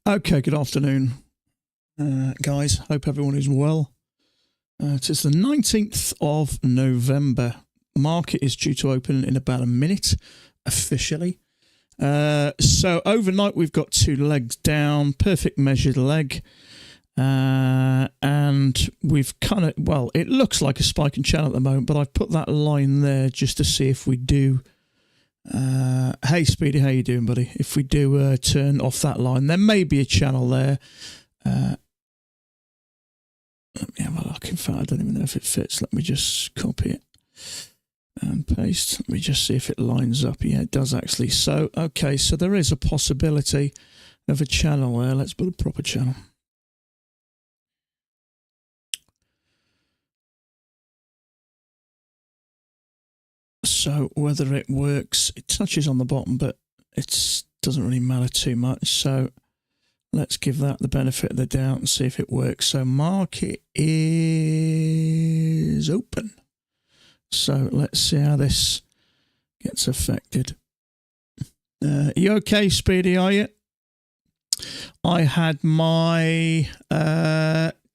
Okay, good afternoon, guys. Hope everyone is well. It is the 19th of November. Market is due to open in about a minute, officially. So overnight we've got two legs down, perfect measured leg. And we've kind of, well, it looks like a spike and channel at the moment, but I've put that line there just to see if we do. Hey Speedy, how you doing, buddy? If we do turn off that line, there may be a channel there. Let me have a look. In fact, I don't even know if it fits. Let me just copy it and paste. Let me just see if it lines up. Yeah, it does actually. So, okay, so there is a possibility of a channel there. Let's put a proper channel. So whether it works, it touches on the bottom, but it doesn't really matter too much. So let's give that the benefit of the doubt and see if it works. So market is open. So let's see how this gets affected. You okay, Speedy, are you? I had my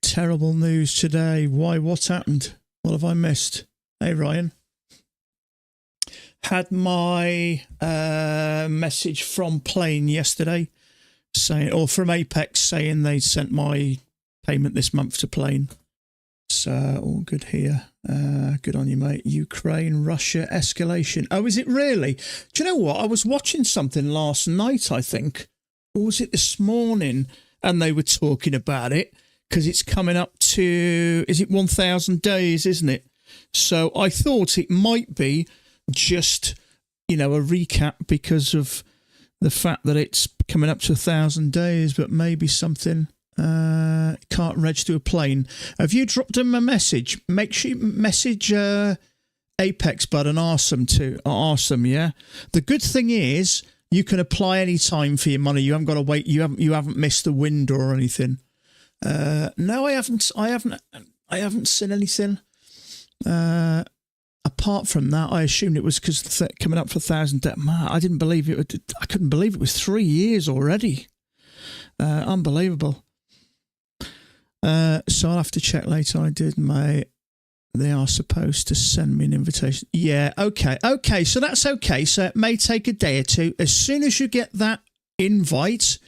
terrible news today. Why? What happened? What have I missed? Hey, Ryan. Had my message from Plane yesterday saying, or from Apex saying they sent my payment this month to Plane. So all good here. Good on you, mate. Ukraine, Russia escalation. Oh, is it really? Do you know what? I was watching something last night, I think. Or was it this morning? And they were talking about it because it's coming up to, is it 1,000 days, isn't it? So I thought it might be just, you know, a recap because of the fact that it's coming up to 1,000 days, but maybe something can't register a plane. Have you dropped them a message? Make sure you message Apex Bud and ask them, yeah? The good thing is you can apply any time for your money. You haven't got to wait. You haven't missed the window or anything. No, I haven't seen anything. Apart from that, I assumed it was because coming up for 1,000. I didn't believe it. I couldn't believe it was 3 years already. Unbelievable. So I'll have to check later. I did, mate. They are supposed to send me an invitation. Yeah, okay. Okay, so that's okay. So it may take a day or two. As soon as you get that invite,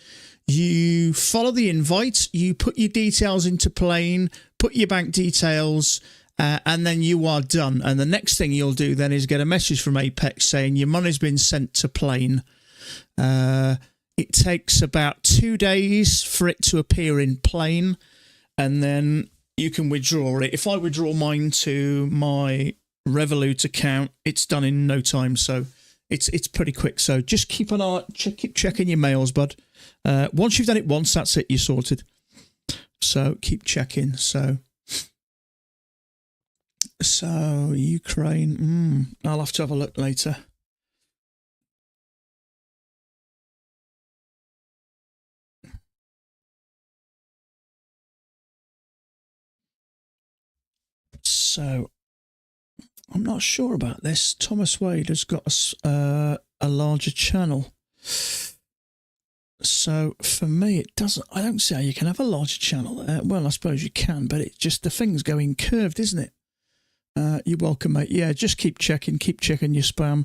you follow the invite, you put your details into Plane, put your bank details, and then you are done. And the next thing you'll do then is get a message from Apex saying your money's been sent to Plane. It takes about 2 days for it to appear in Plane, and then you can withdraw it. If I withdraw mine to my Revolut account, it's done in no time. So it's pretty quick. So just keep an eye, keep checking your mails, bud. Once you've done it once, that's it. You're sorted. So keep checking. So Ukraine. I'll have to have a look later. So I'm not sure about this. Thomas Wade has got a larger channel. So for me, it doesn't. I don't see how you can have a larger channel. Well, I suppose you can, but it's just the thing's going curved, isn't it? You're welcome, mate. Yeah, just keep checking your spam.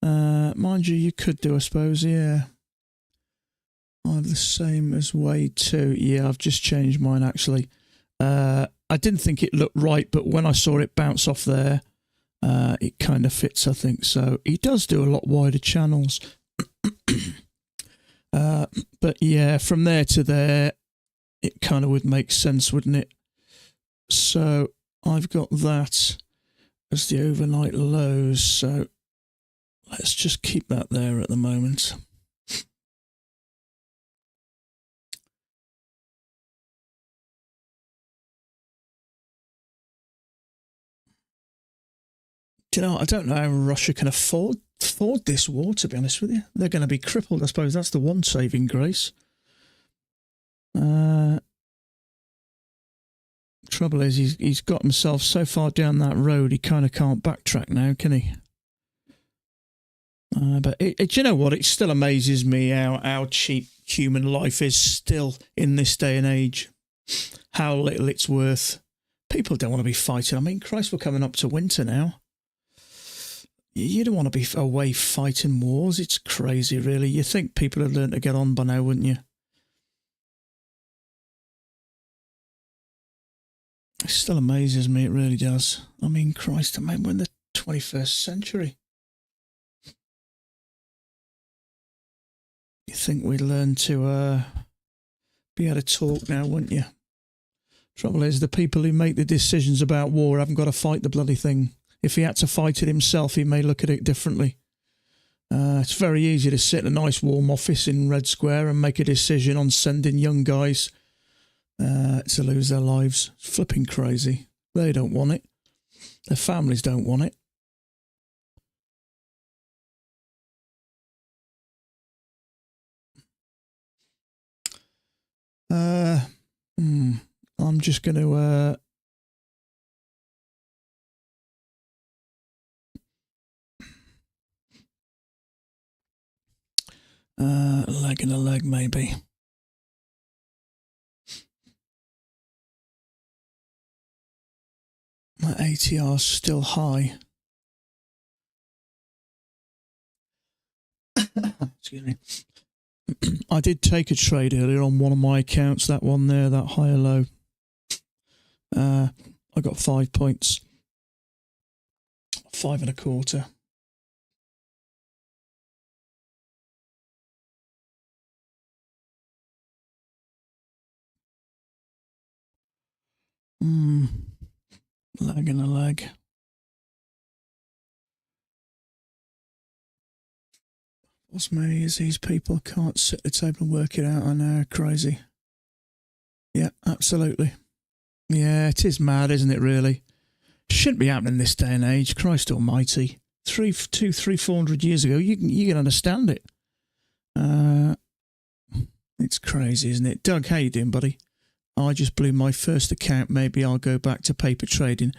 Mind you could do, I suppose. Yeah, I have the same as Wade too. Yeah, I've just changed mine actually. I didn't think it looked right, but when I saw it bounce off there, it kind of fits, I think. So he does do a lot wider channels. But yeah, from there to there, it kind of would make sense, wouldn't it? So I've got that as the overnight lows. So let's just keep that there at the moment. Do you know, I don't know how Russia can afford this war, to be honest with you. They're going to be crippled, I suppose. That's the one saving grace. Trouble is, he's got himself so far down that road, he kind of can't backtrack now, can he? But do you know what? It still amazes me how cheap human life is still in this day and age. How little it's worth. People don't want to be fighting. I mean, Christ, we're coming up to winter now. You don't want to be away fighting wars. It's crazy, really. You think people had learned to get on by now, wouldn't you? It still amazes me, it really does. I mean, Christ, I mean, we're in the 21st century. You think we'd learn to be able to talk now, wouldn't you? Trouble is, the people who make the decisions about war haven't got to fight the bloody thing. If he had to fight it himself, he may look at it differently. It's very easy to sit in a nice warm office in Red Square and make a decision on sending young guys to lose their lives. It's flipping crazy. They don't want it. Their families don't want it. I'm just going to leg and a leg, maybe. My ATR's still high. Excuse me. I did take a trade earlier on one of my accounts, that one there, that higher low. I got 5 points. 5 1/4. Leg and a leg. What's me is these people can't sit at the table and work it out. I know, crazy. Yeah, absolutely. Yeah, it is mad, isn't it, really? Shouldn't be happening this day and age. Christ almighty. 400 years ago, you can understand it. It's crazy, isn't it? Doug, how you doing, buddy? I just blew my first account. Maybe I'll go back to paper trading.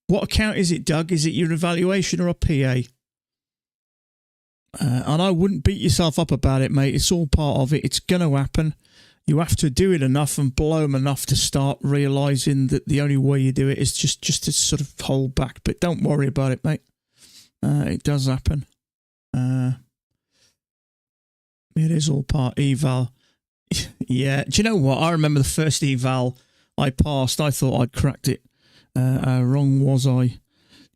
What account is it, Doug? Is it your evaluation or a PA? And I wouldn't beat yourself up about it, mate. It's all part of it. It's going to happen. You have to do it enough and blow them enough to start realising that the only way you do it is just to sort of hold back. But don't worry about it, mate. It does happen. It is all part eval. Yeah. Do you know what? I remember the first eval I passed. I thought I'd cracked it. How wrong was I?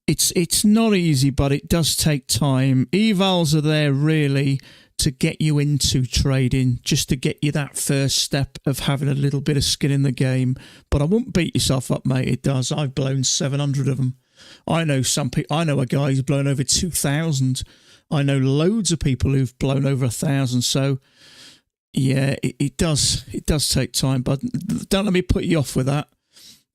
It's not easy, but it does take time. Evals are there really to get you into trading, just to get you that first step of having a little bit of skin in the game. But I won't beat yourself up, mate. It does. I've blown 700 of them. I know some people. I know a guy who's blown over 2,000. I know loads of people who've blown over 1,000. So yeah, it does take time. But don't let me put you off with that.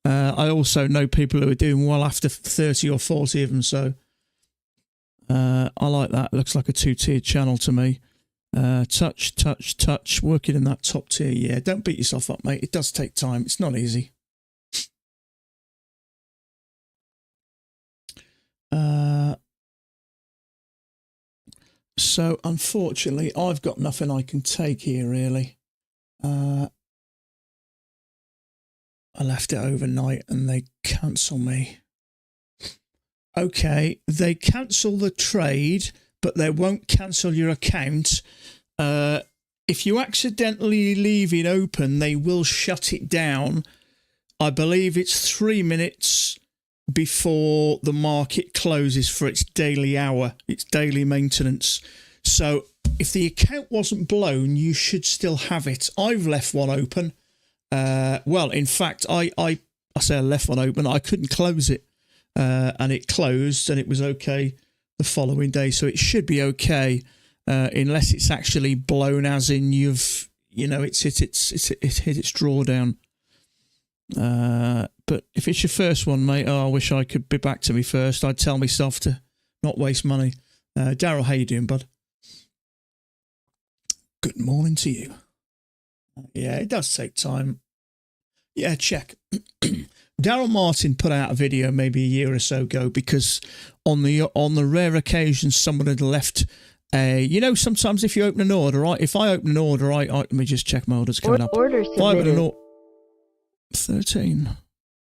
I also know people who are doing well after 30 or 40 of them. So I like that. It looks like a two-tiered channel to me. Touch, working in that top tier. Yeah, don't beat yourself up, mate. It does take time. It's not easy. So, unfortunately, I've got nothing I can take here, really. I left it overnight and they cancel me. Okay, they cancel the trade, but they won't cancel your account. If you accidentally leave it open, they will shut it down. I believe it's 3 minutes before the market closes for its daily hour, its daily maintenance. So if the account wasn't blown, you should still have it. I've left one open. Well, in fact, I say I left one open. I couldn't close it, and it closed, and it was okay the following day. So it should be okay, unless it's actually blown, as in it's hit its drawdown. But if it's your first one, mate, I wish I could be back to me first. I'd tell myself to not waste money. Daryl, how you doing, bud? Good morning to you. Yeah, it does take time. Yeah, check. Daryl Martin put out a video maybe a year or so ago because on the rare occasion someone had left you know, sometimes if you open an order, if I open an order, let me just check my orders coming up. Order If I open submitted. an order, 13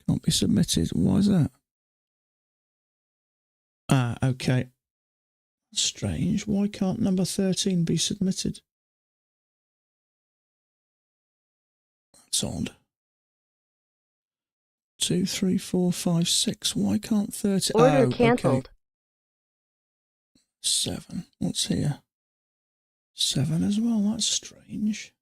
can't be submitted. Why is that? Okay. Strange. Why can't number 13 be submitted? That's odd. 2, 3, 4, 5, 6. Why can't 13? Order cancelled. Okay. 7. What's here? 7 as well. That's strange.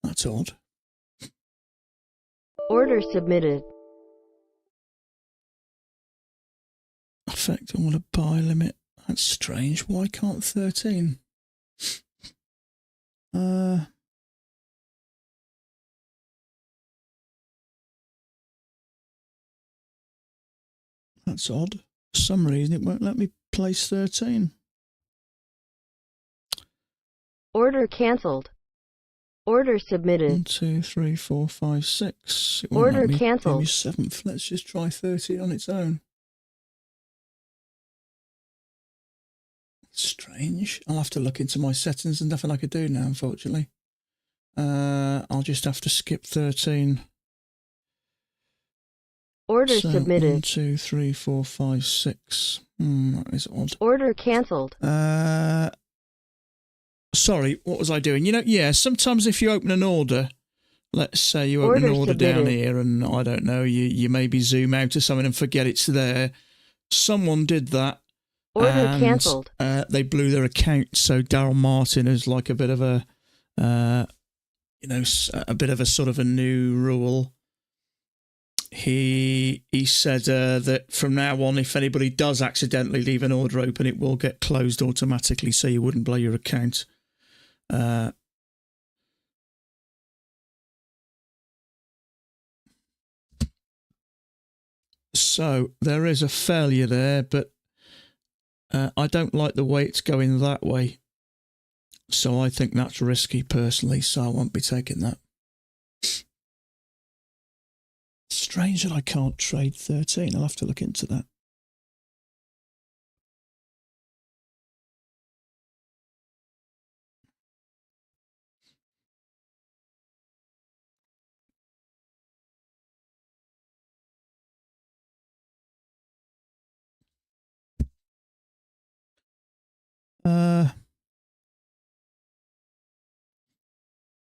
That's odd. Order submitted. Effect order buy limit. That's strange. Why can't 13? That's odd. For some reason, it won't let me place 13. Order cancelled. Order submitted. 1, 2, 3, 4, 5, 6. It won't Order let me cancelled. give me 7th. Let's just try 13 on its own. Strange. I'll have to look into my settings. There's nothing I could do now, unfortunately. I'll just have to skip 13. Order So, submitted. 1, 2, 3, 4, 5, 6. That is odd. Order cancelled. Sorry, what was I doing? You know, yeah, sometimes if you open an order, let's say you open Order an order down submitted. here and, I don't know, you maybe zoom out to something and forget it's there. Someone did that. Order And, cancelled. they blew their account, so Daryl Martin is like a bit of a, you know, a bit of a sort of a new rule. He said that from now on, if anybody does accidentally leave an order open, it will get closed automatically, so you wouldn't blow your account. So there is a failure there, but I don't like the way it's going that way. So I think that's risky personally, so I won't be taking that. Strange that I can't trade 13. I'll have to look into that.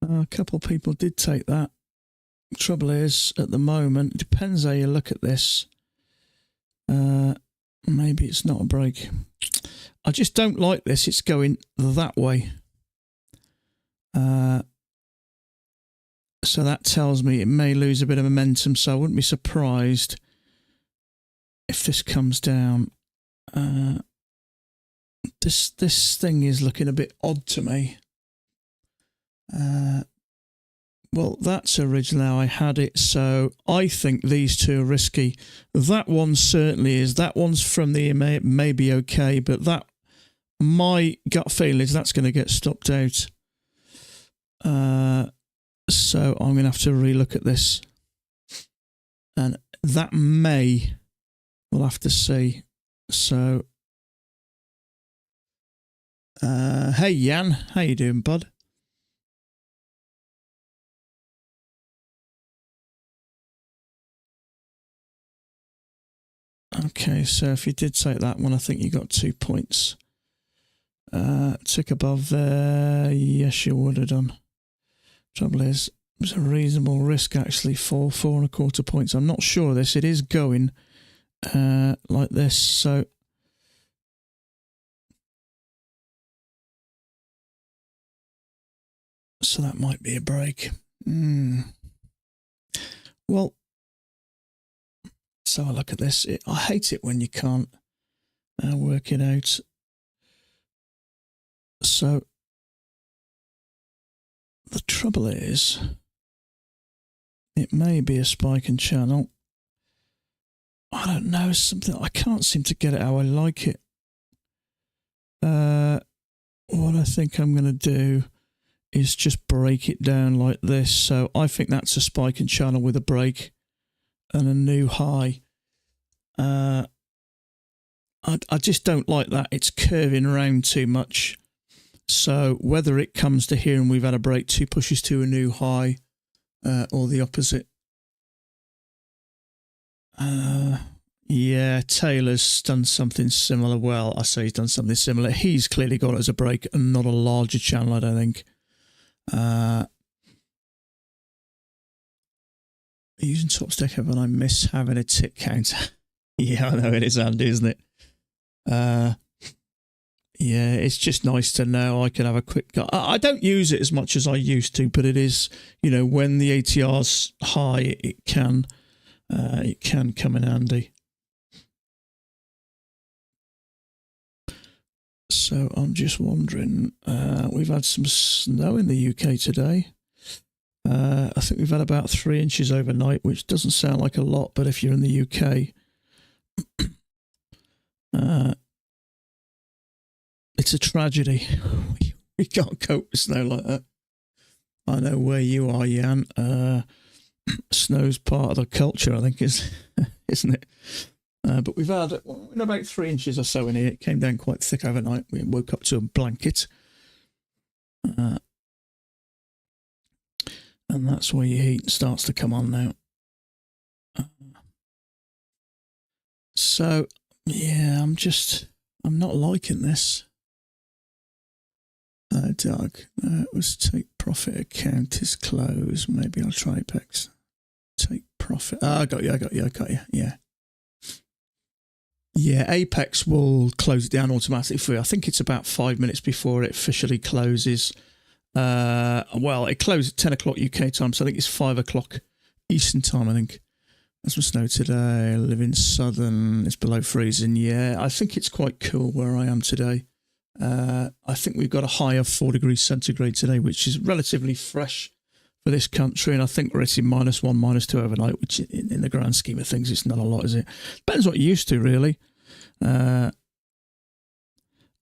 A couple of people did take that. Trouble is, at the moment, it depends how you look at this. Maybe it's not a break. I just don't like this. It's going that way. So that tells me it may lose a bit of momentum, so I wouldn't be surprised if this comes down. This thing is looking a bit odd to me. Well, that's originally how I had it, so I think these two are risky. That one certainly is. That one's from the EMA. It may be okay, but that, my gut feeling is that's going to get stopped out. So I'm going to have to relook at this. And that may, we'll have to see. So, hey Jan, how you doing, bud? Okay, so if you did take that one, I think you got 2 points. Tick above there. Yes, you would have done. Trouble is, it's a reasonable risk actually for 4.25 points. I'm not sure of this. It is going like this, so that might be a break. Well, so I look at this. I hate it when you can't work it out. So the trouble is, it may be a spike in channel. I don't know, something I can't seem to get it how I like it. what I think I'm going to do is just break it down like this. So I think that's a spike and channel with a break and a new high. I just don't like that. It's curving around too much. So whether it comes to here and we've had a break, 2 pushes to a new high, or the opposite. Yeah, Taylor's done something similar. Well, I say he's done something similar. He's clearly got it as a break and not a larger channel, I don't think. Using top stick, but I miss having a tick counter. Yeah, I know it is handy, isn't it? Yeah, it's just nice to know I can have a quick go. I don't use it as much as I used to, but it is, when the ATR's high, it can come in handy. So I'm just wondering, we've had some snow in the UK today. I think we've had about 3 inches overnight, which doesn't sound like a lot, but if you're in the UK, it's a tragedy. We can't cope with snow like that. I know where you are, Jan. Snow's part of the culture, I think, isn't it? But we've had about 3 inches or so in here. It came down quite thick overnight. We woke up to a blanket. And that's where your heat starts to come on now. So, yeah, I'm not liking this. Doug, it was take profit account is closed. Maybe I'll try Apex. Take profit. I got you. Yeah. Yeah, Apex will close it down automatically for you. I think it's about 5 minutes before it officially closes. Well, it closed at 10 o'clock UK time, so I think it's 5 o'clock Eastern time, I think. There's some snow today. I live in Southern. It's below freezing. Yeah, I think it's quite cool where I am today. I think we've got a high of 4 degrees centigrade today, which is relatively fresh for this country, and I think we're hitting -1, -2 overnight, which in the grand scheme of things, it's not a lot, is it? Depends what you're used to, really. I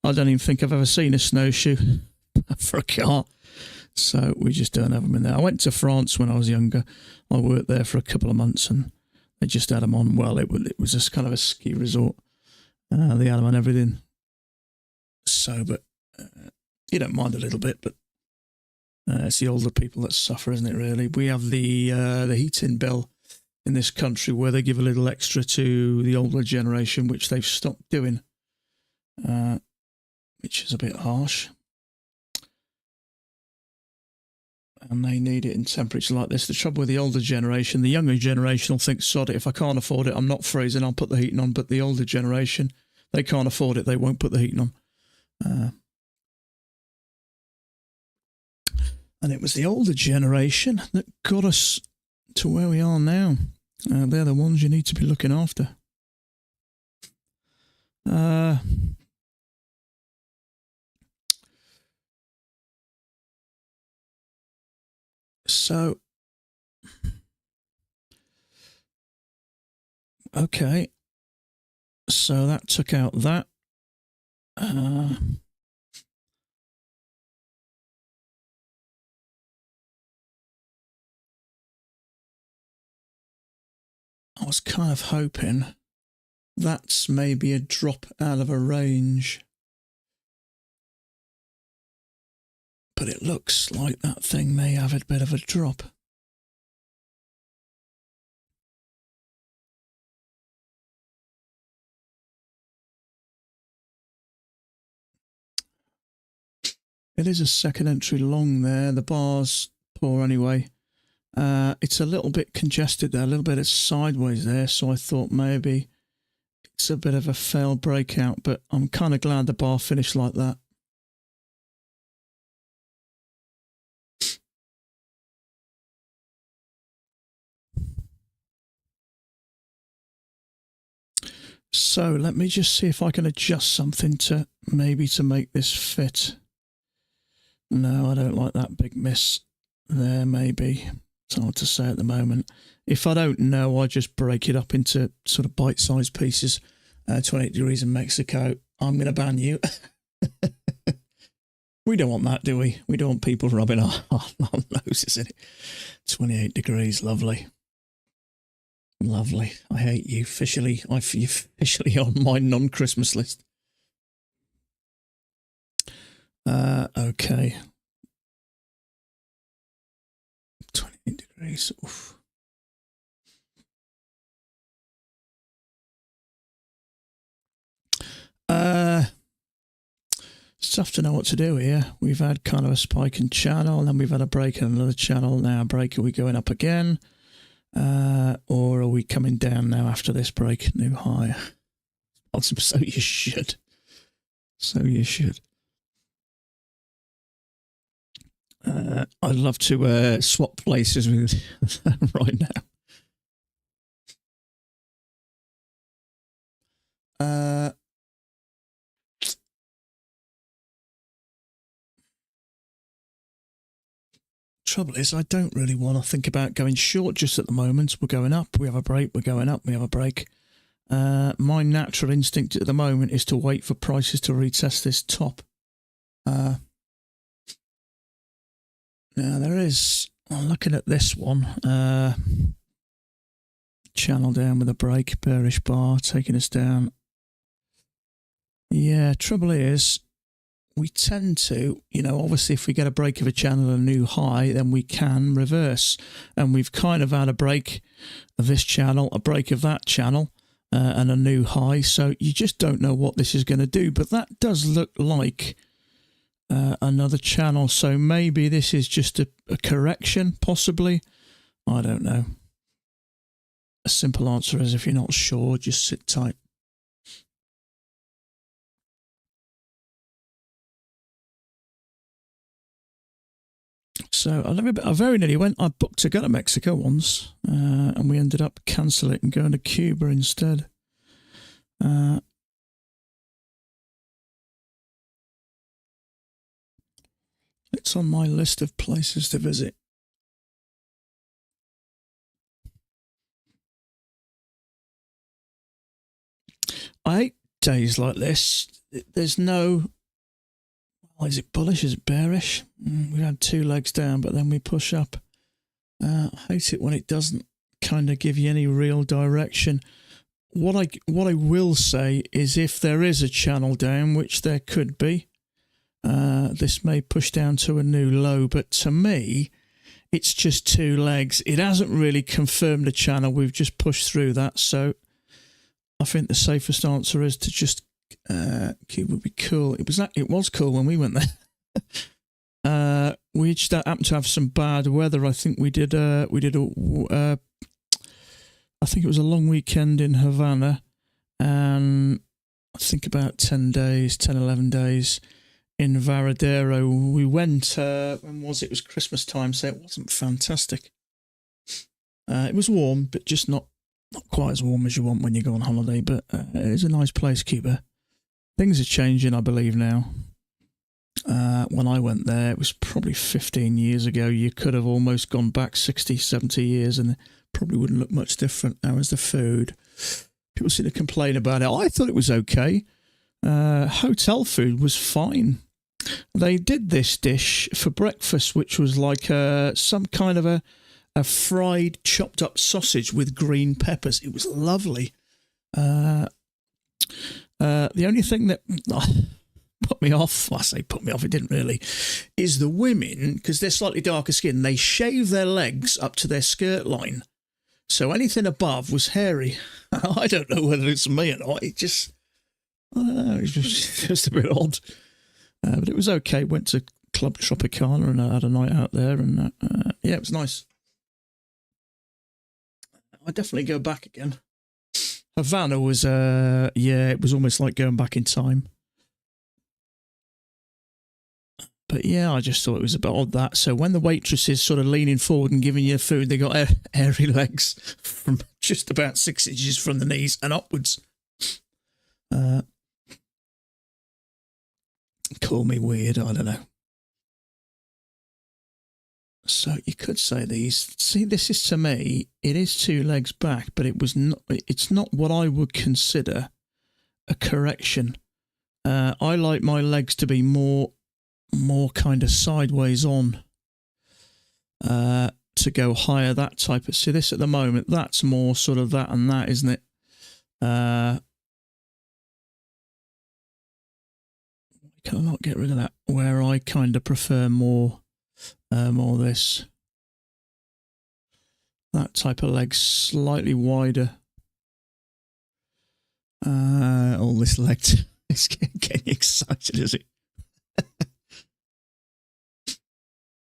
don't even think I've ever seen a snowshoe for a car, so we just don't have them in there. I went to France when I was younger. I worked there for a couple of months, and they just had them on. Well, it was just kind of a ski resort. They had them on everything. So, but you don't mind a little bit, but it's the older people that suffer, isn't it, really? We have the heating bill in this country where they give a little extra to the older generation, which they've stopped doing, which is a bit harsh. And they need it in temperatures like this. The trouble with the older generation, the younger generation will think, sod it, if I can't afford it, I'm not freezing, I'll put the heating on. But the older generation, they can't afford it, they won't put the heating on. And it was the older generation that got us to where we are now. They're the ones you need to be looking after. So, okay. So that took out that. I was kind of hoping that's maybe a drop out of a range. But it looks like that thing may have a bit of a drop. It is a second entry long there. The bar's poor anyway. It's a little bit congested there, a little bit of sideways there, so I thought maybe it's a bit of a failed breakout, but I'm kind of glad the bar finished like that. So let me just see if I can adjust something to make this fit. No, I don't like that big miss there, maybe. It's hard to say at the moment. If I don't know, I just break it up into sort of bite-sized pieces. 28 degrees in Mexico. I'm going to ban you. We don't want that, do we? We don't want people rubbing our noses in it. 28 degrees, lovely. Lovely. I hate you. You're officially on my non-Christmas list. Okay. 28 degrees. Oof. It's tough to know what to do here. We've had kind of a spike in channel, and then we've had a break in another channel. Now, break, are we going up again? Or are we coming down now after this break? New high. So you should. So you should. I'd love to swap places with right now. Trouble is, I don't really want to think about going short just at the moment. We're going up, we have a break, we're going up, we have a break. My natural instinct at the moment is to wait for prices to retest this top. Now there is, I'm looking at this one, channel down with a break, bearish bar taking us down. Yeah, trouble is, we tend to, obviously if we get a break of a channel and a new high, then we can reverse. And we've kind of had a break of this channel, a break of that channel, and a new high. So you just don't know what this is going to do. But that does look like another channel. So maybe this is just a correction, possibly. I don't know. A simple answer is if you're not sure, just sit tight. So I very nearly went. I booked to go to Mexico once, and we ended up cancelling it and going to Cuba instead. It's on my list of places to visit. I hate days like this. There's no... Is it bullish? Is it bearish? We had two legs down, but then we push up. I hate it when it doesn't kind of give you any real direction. What I will say is if there is a channel down, which there could be, this may push down to a new low. But to me, it's just two legs. It hasn't really confirmed a channel. We've just pushed through that. So I think the safest answer is to just Cuba would be cool. It was cool when we went there. We just happened to have some bad weather. I think I think it was a long weekend in Havana, and I think about 11 days in Varadero. We went, when was it? It was Christmas time, so it wasn't fantastic. It was warm, but just not quite as warm as you want when you go on holiday, but it is a nice place, Cuba. Things are changing, I believe, now. When I went there, it was probably 15 years ago. You could have almost gone back 60, 70 years and it probably wouldn't look much different. Now, as the food, people seem to complain about it. I thought it was okay. Hotel food was fine. They did this dish for breakfast, which was like some kind of a fried, chopped up sausage with green peppers. It was lovely. The only thing that put me off, well, I say put me off, it didn't really, is the women, because they're slightly darker skin, they shave their legs up to their skirt line. So anything above was hairy. I don't know whether it's me or not. It just, I don't know, it's just a bit odd. But it was okay. Went to Club Tropicana and I had a night out there, and yeah, it was nice. I'd definitely go back again. Havana was, yeah, it was almost like going back in time. But yeah, I just thought it was a bit odd that. So when the waitress is sort of leaning forward and giving you food, they got hairy legs from just about 6 inches from the knees and upwards. Call me weird, I don't know. So you could say these. See, this is, to me, it is 2 legs back, but it's not what I would consider a correction. I like my legs to be more more kind of sideways on to go higher, that type of... See, this at the moment, that's more sort of that and that, isn't it? Can I not get rid of that? Where I kind of prefer more this. That type of leg slightly wider. All this leg is getting excited, is it?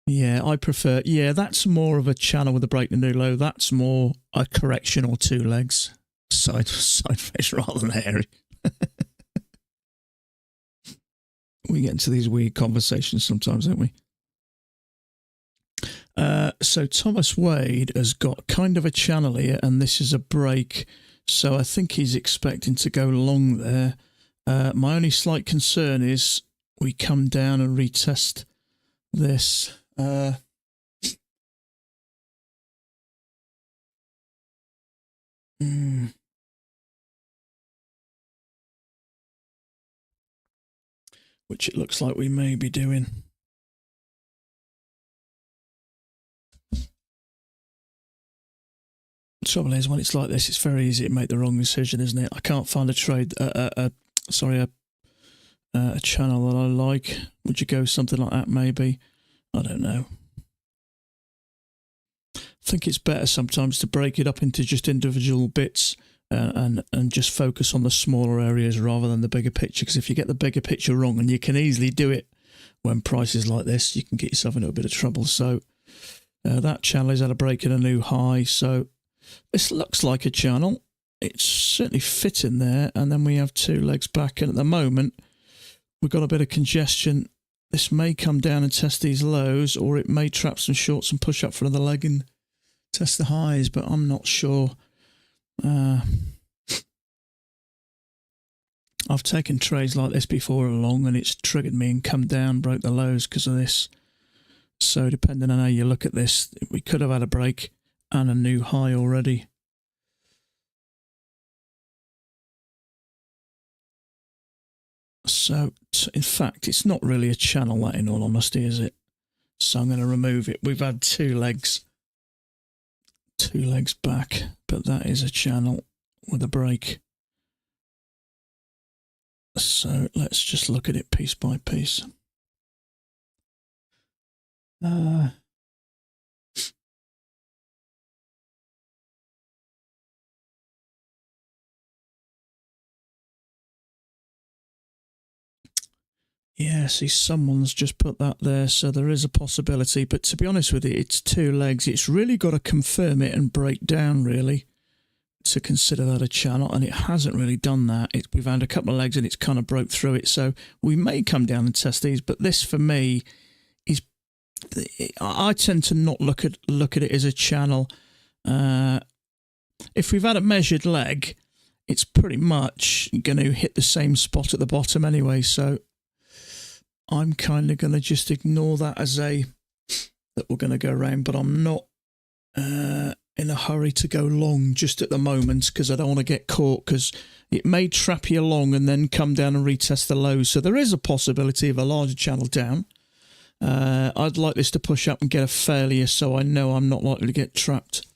Yeah, I prefer... Yeah, that's more of a channel with a break and do low. That's more a correction or two legs. Side face rather than hairy. We get into these weird conversations sometimes, don't we? So Thomas Wade has got kind of a channel here, and this is a break. So I think he's expecting to go long there. My only slight concern is we come down and retest this. Which it looks like we may be doing. The trouble is, when it's like this, it's very easy to make the wrong decision, isn't it? I can't find a trade, a channel that I like. Would you go something like that, maybe? I don't know. I think it's better sometimes to break it up into just individual bits and just focus on the smaller areas rather than the bigger picture. Because if you get the bigger picture wrong, and you can easily do it when prices like this, you can get yourself into a bit of trouble. So that channel is at a break in a new high. So this looks like a channel. It's certainly fitting there. And then we have two legs back. And at the moment, we've got a bit of congestion. This may come down and test these lows, or it may trap some shorts and push up for another leg and test the highs, but I'm not sure. I've taken trades like this before along, and it's triggered me and come down, broke the lows because of this. So depending on how you look at this, we could have had a break and a new high already. So, in fact, it's not really a channel, that, in all honesty, is it? So I'm going to remove it. We've had two legs back, but that is a channel with a break. So let's just look at it piece by piece. Yeah, see, someone's just put that there, so there is a possibility. But to be honest with you, it's two legs. It's really got to confirm it and break down, really, to consider that a channel, and it hasn't really done that. We've had a couple of legs and it's kind of broke through it, so we may come down and test these, but this for me is... I tend to not look at it as a channel. If we've had a measured leg, it's pretty much going to hit the same spot at the bottom anyway, so I'm kind of going to just ignore that as that we're going to go around, but I'm not in a hurry to go long just at the moment because I don't want to get caught, because it may trap you along and then come down and retest the lows. So there is a possibility of a larger channel down. I'd like this to push up and get a failure so I know I'm not likely to get trapped.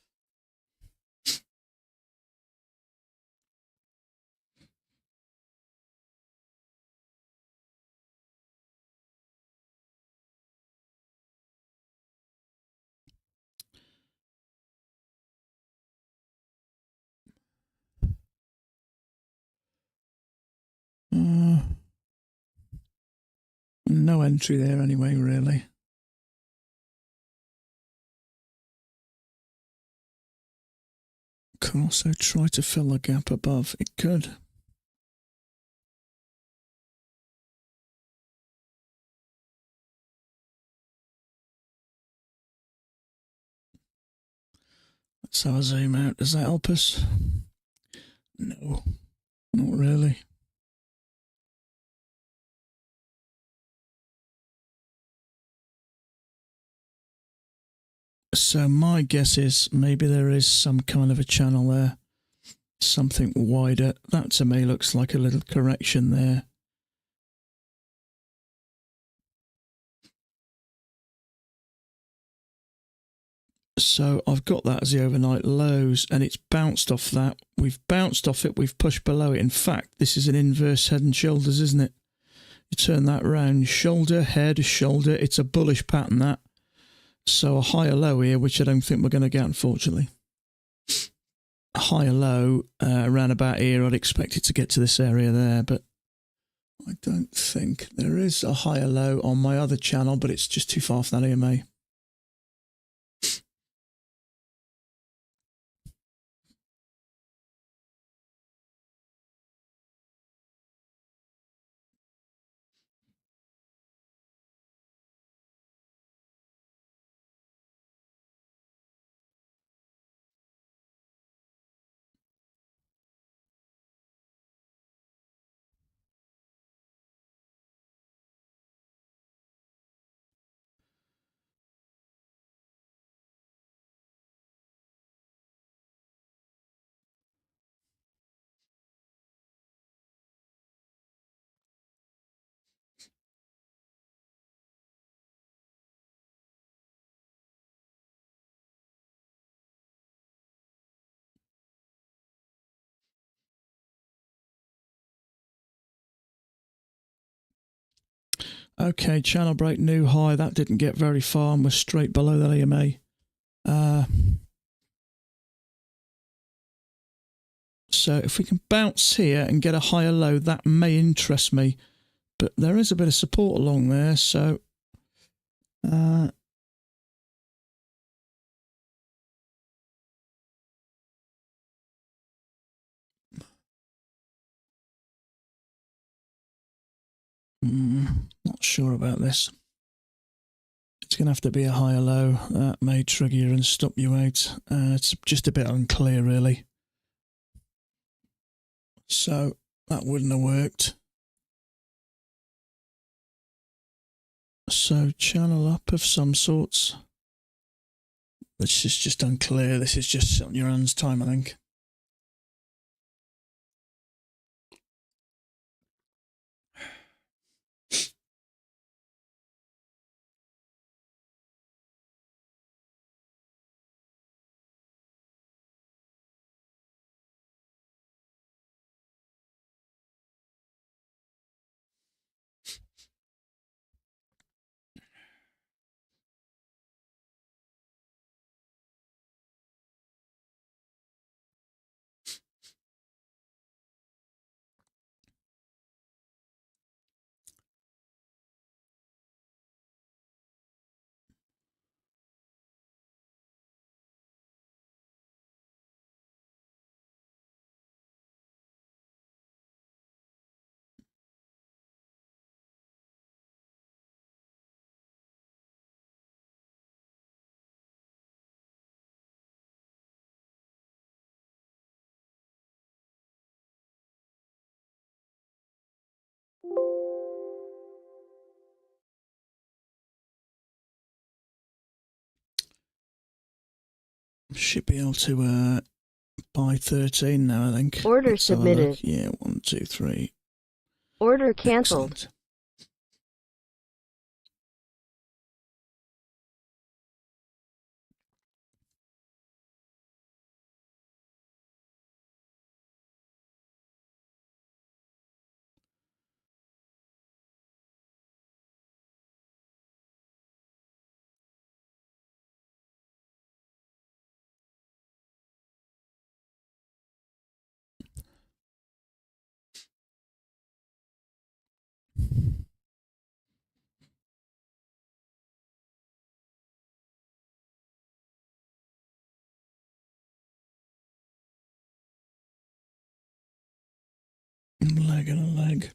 No entry there anyway, really. Could also try to fill the gap above. It could. Let's have a zoom out. Does that help us? No, not really. So my guess is maybe there is some kind of a channel there, something wider. That to me looks like a little correction there. So I've got that as the overnight lows, and it's bounced off that. We've bounced off it, we've pushed below it. In fact, this is an inverse head and shoulders, isn't it? You turn that round, shoulder, head, shoulder. It's a bullish pattern, that. So a higher low here, which I don't think we're going to get, unfortunately. A higher low around about here, I'd expect it to get to this area there, but I don't think there is a higher low on my other channel, but it's just too far from that EMA. Okay, channel break, new high. That didn't get very far and we're straight below that EMA. So if we can bounce here and get a higher low, that may interest me. But there is a bit of support along there, so... not sure about this. It's going to have to be a higher low. That may trigger you and stop you out. It's just a bit unclear, really. So that wouldn't have worked. So channel up of some sorts. This is just unclear. This is just on your hands time, I think. Should be able to buy 13 now, I think. Order Let's have a submitted. look. Yeah, 1, 2, 3. Order canceled. Excellent. Leg and a leg.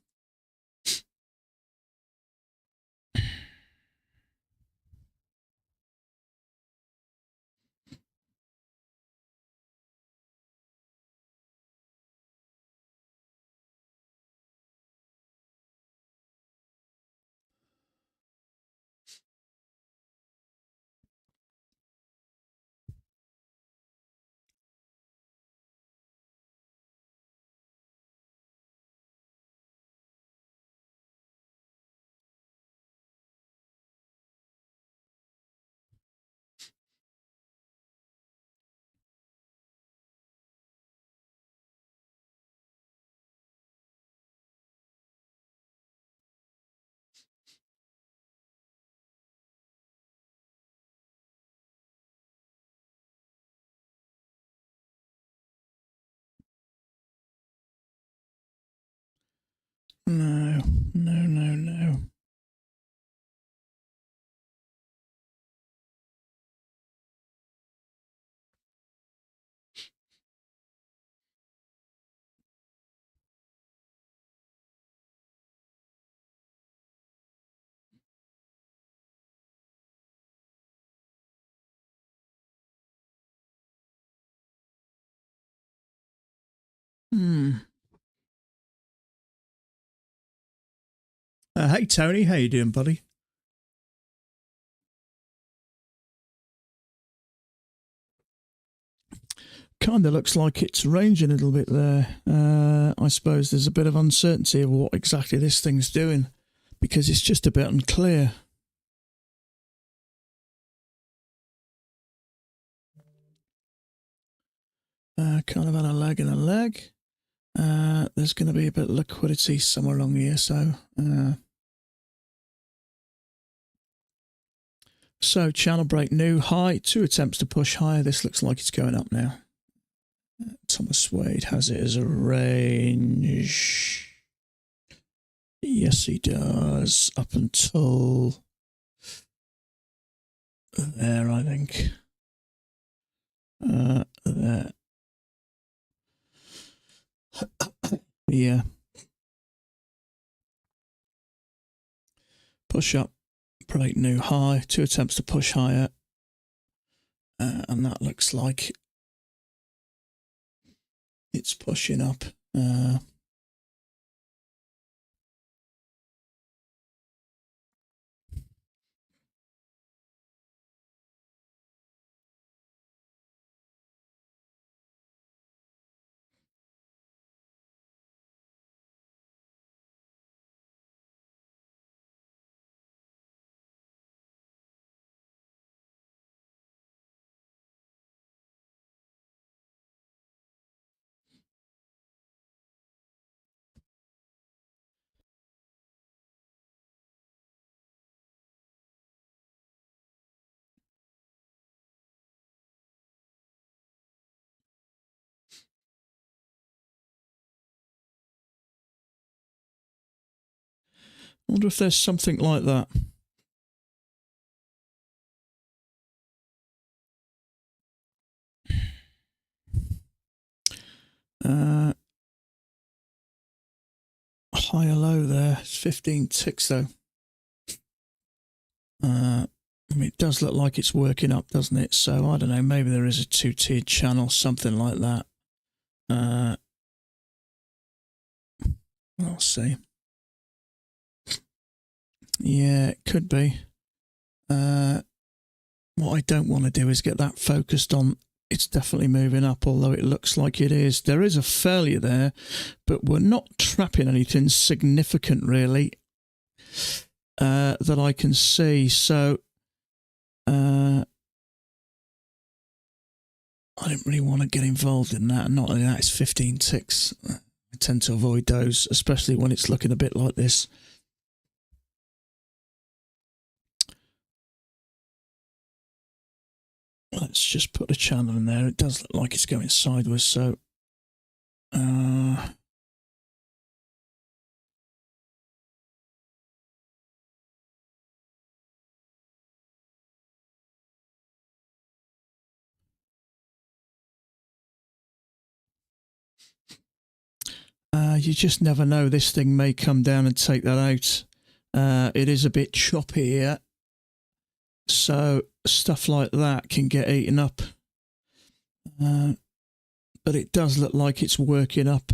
Hey, Tony. How you doing, buddy? Kind of looks like it's ranging a little bit there. I suppose there's a bit of uncertainty of what exactly this thing's doing because it's just a bit unclear. Kind of on a leg and a leg. There's going to be a bit of liquidity somewhere along here, so channel break new high, 2 attempts to push higher. This looks like it's going up now. Thomas Wade has it as a range. Yes, he does. Up until there, I think. There. Yeah. Push up, break new high, 2 attempts to push higher. And that looks like it's pushing up. I wonder if there's something like that. High or low there. It's 15 ticks though. I mean, it does look like it's working up, doesn't it? So I don't know. Maybe there is a 2-tiered channel, something like that. I'll see. Yeah, it could be. What I don't want to do is get that focused on it's definitely moving up, although it looks like it is. There is a failure there, but we're not trapping anything significant, really, that I can see. So I didn't really want to get involved in that. Not only that, it's 15 ticks. I tend to avoid those, especially when it's looking a bit like this. Let's just put a channel in there. It does look like it's going sideways, so you just never know. This thing may come down and take that out. It is a bit choppy here, so stuff like that can get eaten up. But it does look like it's working up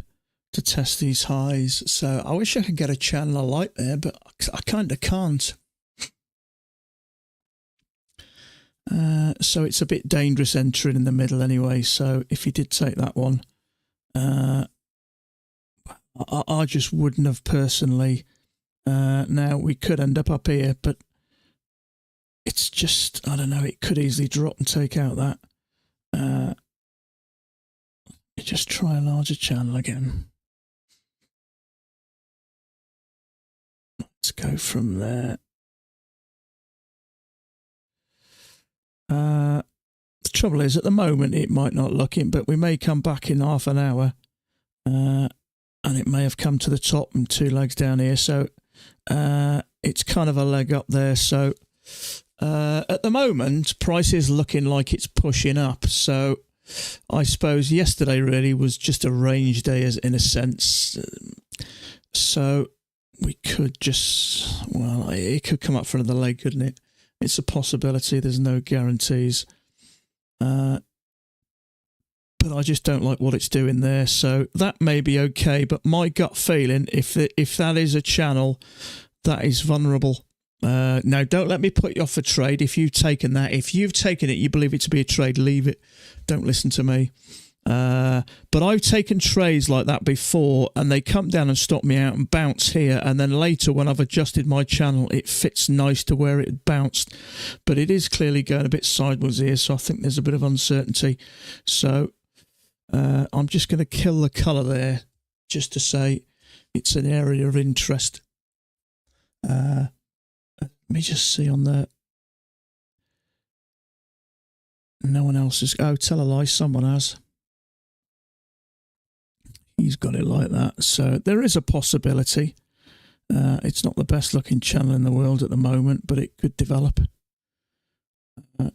to test these highs. So I wish I could get a channel of light there, but I kind of can't. So it's a bit dangerous entering in the middle anyway. So if you did take that one, I just wouldn't have personally. Now we could end up here, but it's just, I don't know, it could easily drop and take out that. Just try a larger channel again. Let's go from there. The trouble is, at the moment, it might not look in, but we may come back in half an hour, and it may have come to the top and 2 legs down here. So it's kind of a leg up there. So at the moment, price is looking like it's pushing up. So I suppose yesterday really was just a range day, as in a sense. So we could just, well, it could come up for another leg, couldn't it? It's a possibility. There's no guarantees. but I just don't like what it's doing there. So that may be okay, but my gut feeling, if that is a channel that is vulnerable. Now, don't let me put you off the trade if you've taken that. If you've taken it, you believe it to be a trade, leave it. Don't listen to me. But I've taken trades like that before, and they come down and stop me out and bounce here, and then later when I've adjusted my channel, it fits nice to where it had bounced. But it is clearly going a bit sideways here, so I think there's a bit of uncertainty. So I'm just going to kill the colour there, just to say it's an area of interest. Let me just see on the... No one else is... Oh, tell a lie, someone has. He's got it like that. So there is a possibility. It's not the best looking channel in the world at the moment, but it could develop. And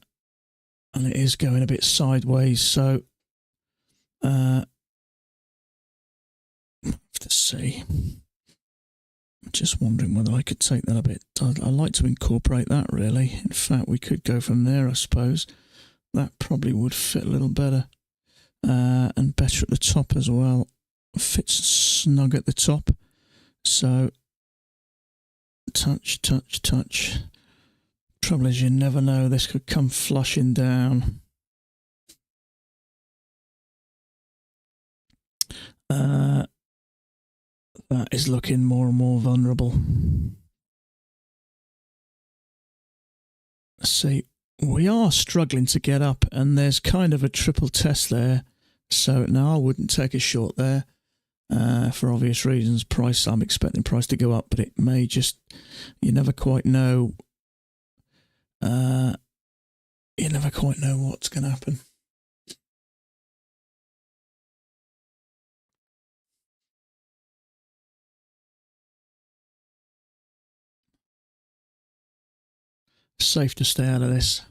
it is going a bit sideways, so... I have to see. I'm just wondering whether I could take that a bit. I'd like to incorporate that, really. In fact, we could go from there, I suppose. That probably would fit a little better. And better at the top as well. Fits snug at the top. So, touch, touch, touch. Trouble is, you never know. This could come flushing down. That is looking more and more vulnerable. See, we are struggling to get up, and there's kind of a triple test there. So now I wouldn't take a short there for obvious reasons. Price, I'm expecting price to go up, but it may just, you never quite know. You never quite know what's going to happen. Safe to stay out of this.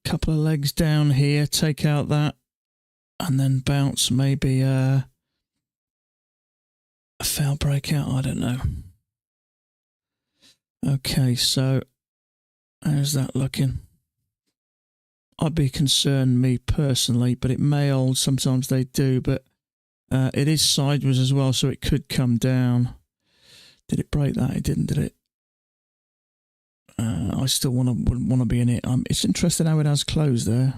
Couple of legs down here, take out that, and then bounce maybe a foul breakout, I don't know. Okay, so how's that looking? I'd be concerned, me personally, but it may hold, sometimes they do, but it is sideways as well, so it could come down. Did it break that? It didn't, did it? I still wouldn't want to be in it. It's interesting how it has closed there.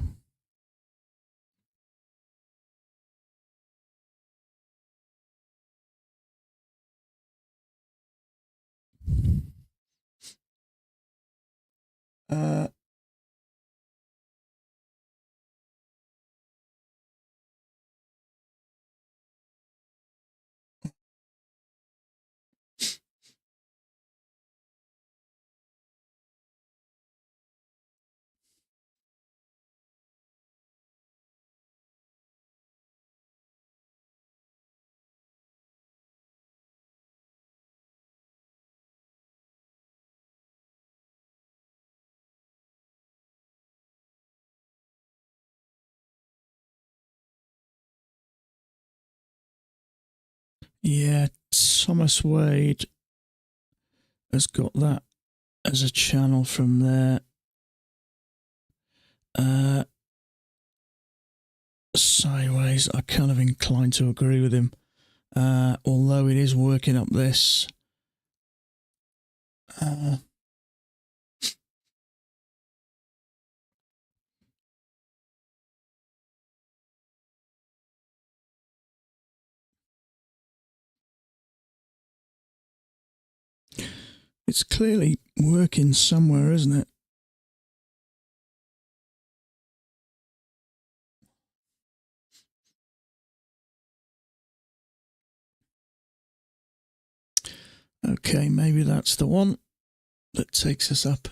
Yeah, Thomas Wade has got that as a channel from there. Sideways, I kind of inclined to agree with him. Although it is working up this. It's clearly working somewhere, isn't it? Okay, maybe that's the one that takes us up.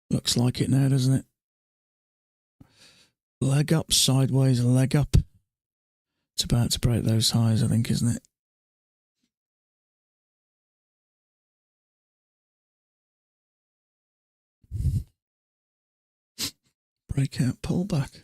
Looks like it now, doesn't it? Leg up, sideways, leg up. It's about to break those highs, I think, isn't it? Breakout pullback.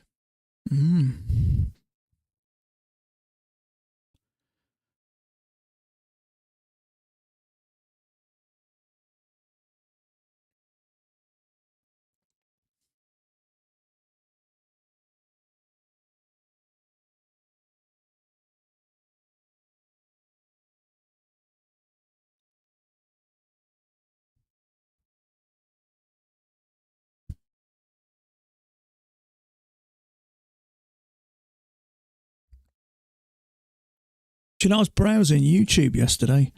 Do you know, I was browsing YouTube yesterday,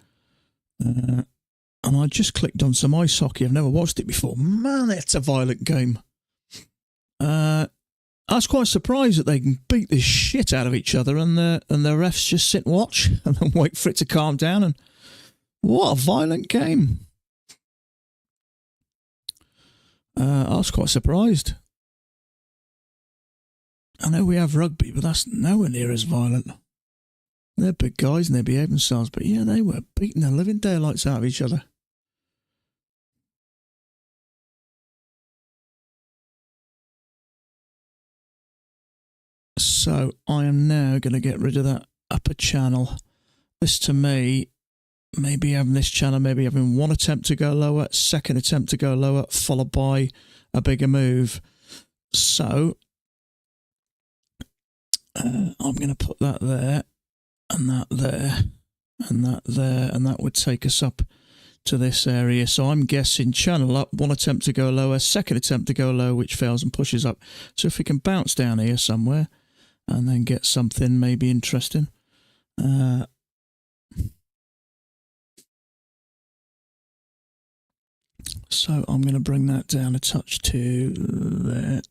and I just clicked on some ice hockey. I've never watched it before. Man, it's a violent game. I was quite surprised that they can beat the shit out of each other, and the refs just sit and watch and then wait for it to calm down. And what a violent game! I was quite surprised. I know we have rugby, but that's nowhere near as violent. They're big guys and they behave themselves, but yeah, they were beating the living daylights out of each other. So I am now going to get rid of that upper channel. This to me, maybe having this channel, maybe having one attempt to go lower, second attempt to go lower, followed by a bigger move. So I'm going to put that there, and that there, and that there, and that would take us up to this area. So I'm guessing channel up, one attempt to go lower, second attempt to go low, which fails and pushes up. So if we can bounce down here somewhere and then get something maybe interesting. So I'm going to bring that down a touch to there.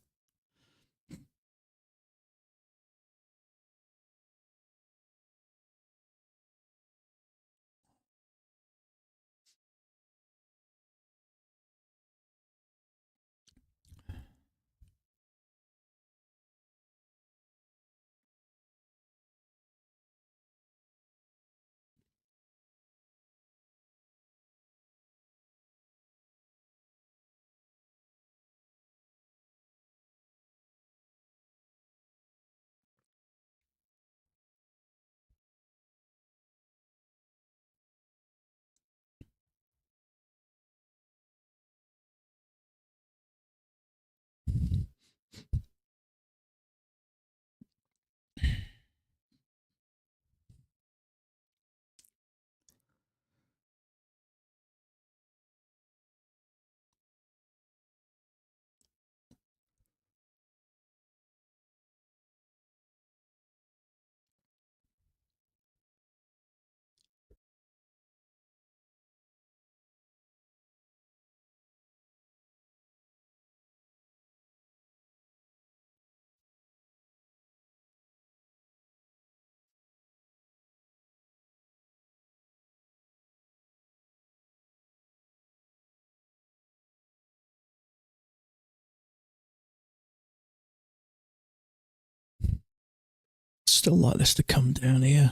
Still like this to come down here.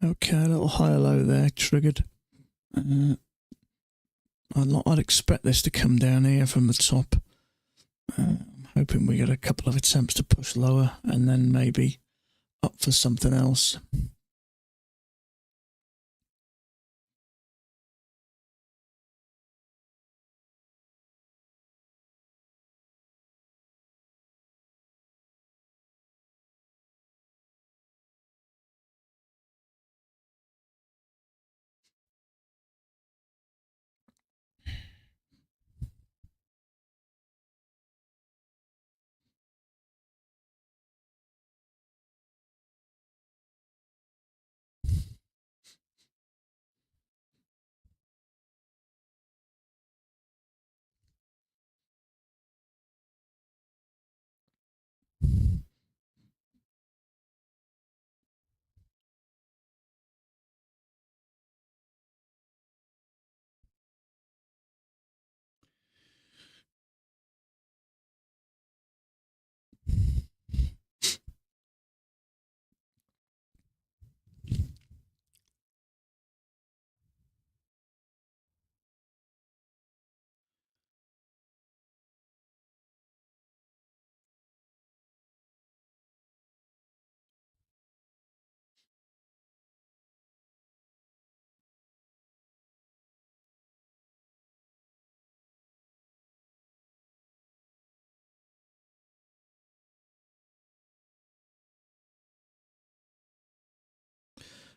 Okay, a little higher low there, triggered. I'd expect this to come down here from the top. I'm hoping we get a couple of attempts to push lower and then maybe up for something else.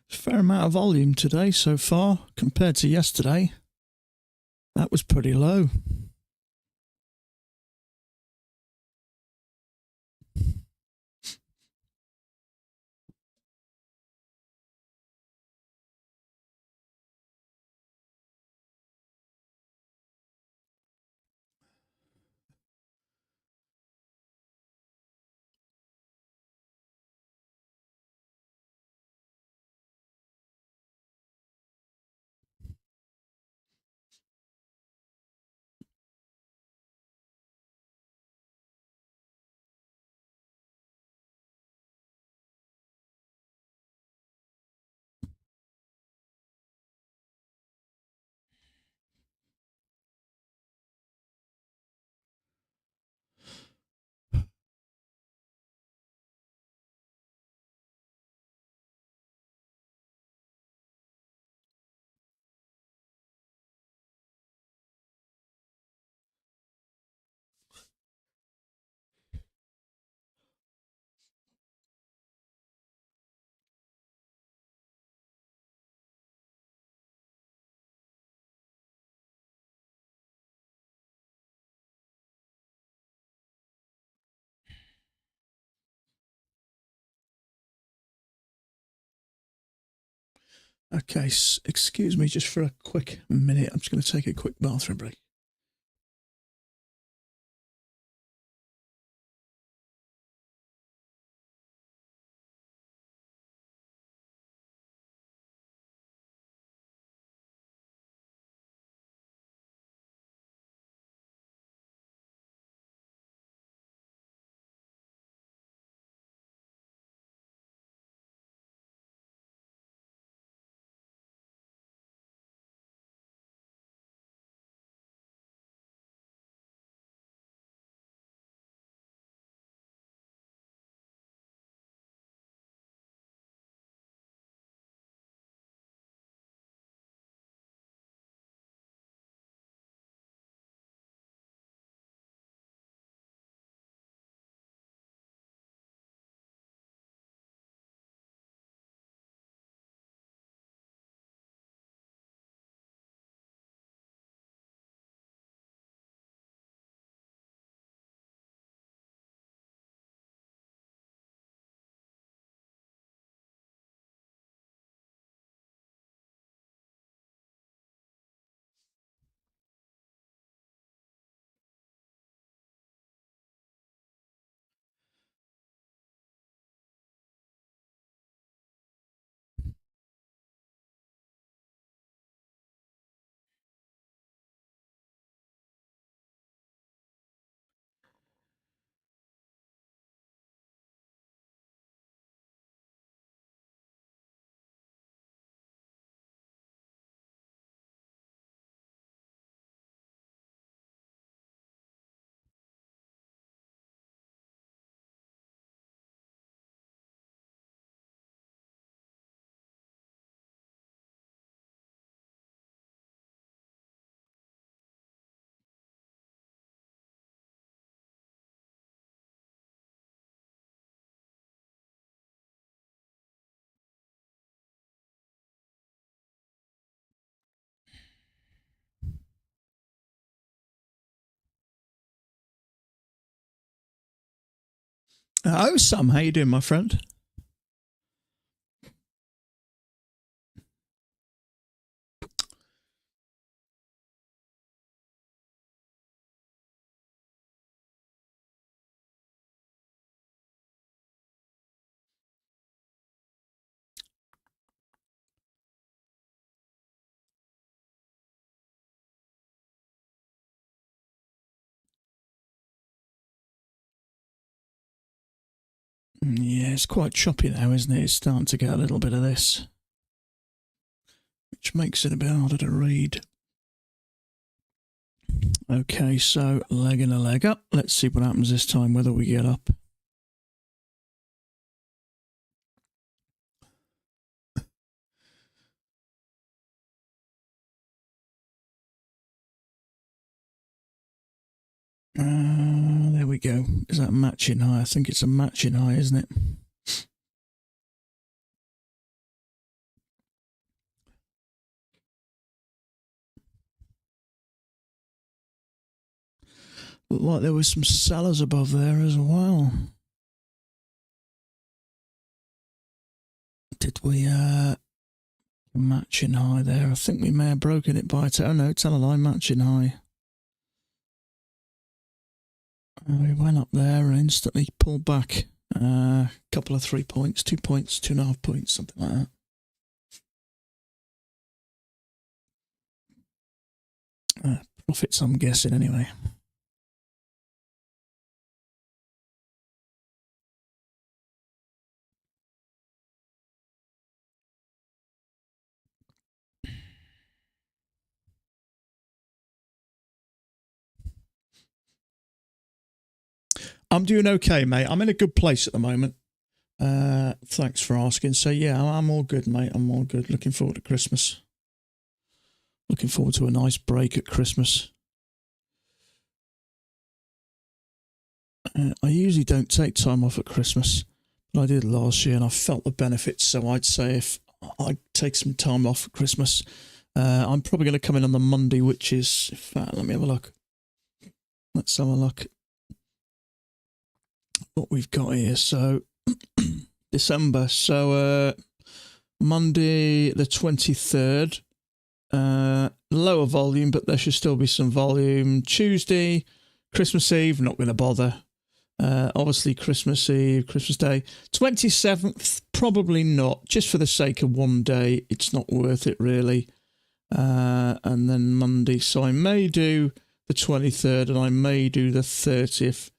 Fair amount of volume today so far compared to yesterday. That was pretty low. Okay, excuse me just for a quick minute. I'm just going to take a quick bathroom break. Oh, Sam, how you doing, my friend? Yeah, it's quite choppy now, isn't it? It's starting to get a little bit of this, which makes it a bit harder to read. Okay, so leg and a leg up. Let's see what happens this time, whether we get up. There we go. Is that matching high? I think it's a matching high, isn't it? Looked like there was some sellers above there as well. Did we matching high there? I think we may have broken it by oh no, tell a lie, matching high. We went up there and instantly pulled back a couple of 3 points, 2 points, 2.5 points, something like that. Profits, I'm guessing, anyway. I'm doing okay, mate. I'm in a good place at the moment. Thanks for asking. So, yeah, I'm all good, mate. I'm all good. Looking forward to Christmas. Looking forward to a nice break at Christmas. I usually don't take time off at Christmas, but I did last year and I felt the benefits. So I'd say if I take some time off at Christmas, I'm probably going to come in on the Monday, which is, in fact, let me have a look. Let's have a look. What we've got here. So December. So Monday the 23rd. Lower volume, but there should still be some volume. Tuesday, Christmas Eve, not going to bother. Obviously Christmas Eve, Christmas Day. 27th, probably not. Just for the sake of one day, it's not worth it really. And then Monday. So I may do the 23rd and I may do the 30th.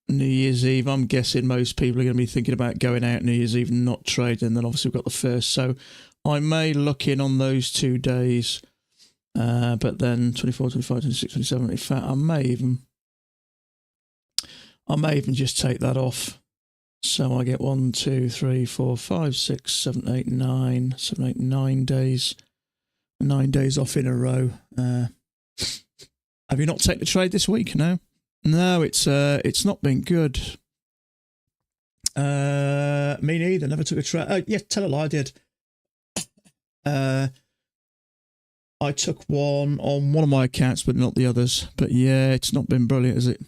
New Year's Eve, I'm guessing most people are going to be thinking about going out New Year's Eve and not trading. Then obviously we've got the 1st. So I may look in on those 2 days. But then 24, 25, 26, 27. In fact, I may even just take that off. So I get 1, 2, 3, 4, 5, 6, 7, 8, 9, 7, 8, 9 days. 9 days off in a row. Have you not taken the trade this week? No? No, it's not been good. Me neither. Never took a trade. Yeah, tell a lie, I did. I took one on one of my accounts, but not the others. But yeah, it's not been brilliant, has it?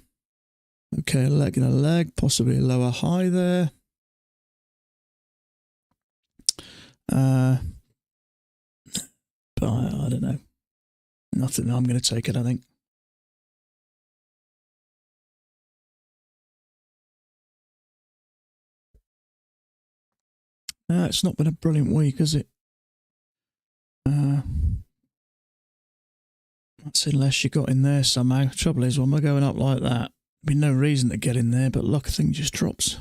Okay, a leg and a leg, possibly a lower high there. But I don't know. Nothing. I'm going to take it, I think. It's not been a brilliant week, has it? That's unless you got in there somehow. Trouble is, when we're going up like that, there'd be no reason to get in there, but luck thing just drops.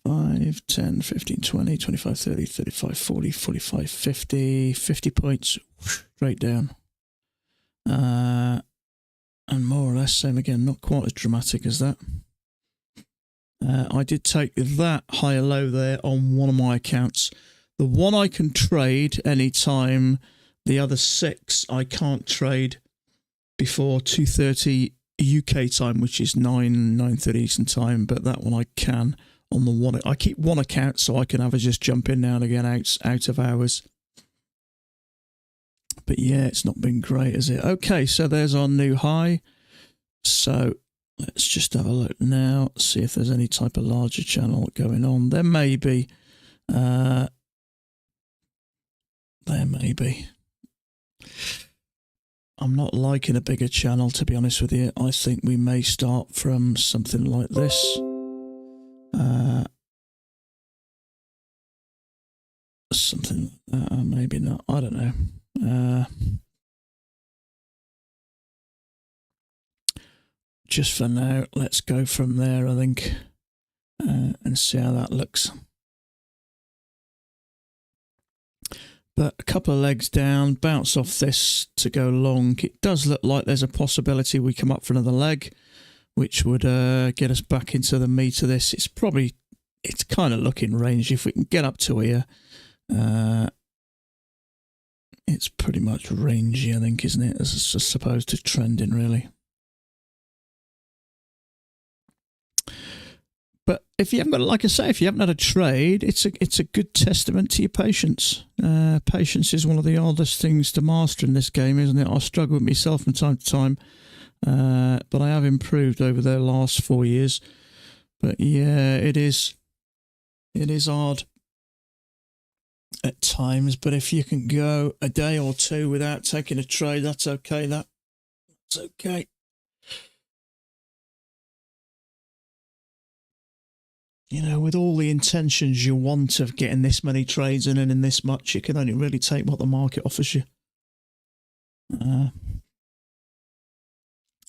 5, 10, 15, 20, 25, 30, 35, 40, 45, 50, 50 points, straight down. And more or less, same again, not quite as dramatic as that. I did take that higher low there on one of my accounts. The one I can trade anytime, the other 6 I can't trade before 2:30 UK time, which is 9:30 Eastern time, but that one I can on the one. I keep one account so I can have a just jump in now and again out of hours. But yeah, it's not been great, has it? Okay, so there's our new high. So let's just have a look now, see if there's any type of larger channel going on. There may be. There may be. I'm not liking a bigger channel, to be honest with you. I think we may start from something like this. Something like that, maybe not. I don't know. Just for now, let's go from there, I think, and see how that looks. But a couple of legs down, bounce off this to go long. It does look like there's a possibility we come up for another leg, which would get us back into the meat of this. It's kind of looking range. If we can get up to here, it's pretty much rangy, I think, isn't it? As opposed to trending, really. But if you haven't got, like I say, if you haven't had a trade, it's a good testament to your patience. Patience is one of the hardest things to master in this game, isn't it? I struggle with myself from time to time. but I have improved over the last 4 years. But yeah, it is hard at times. But if you can go a day or two without taking a trade, that's okay. That's okay. You know, with all the intentions you want of getting this many trades in and in this much, you can only really take what the market offers you. And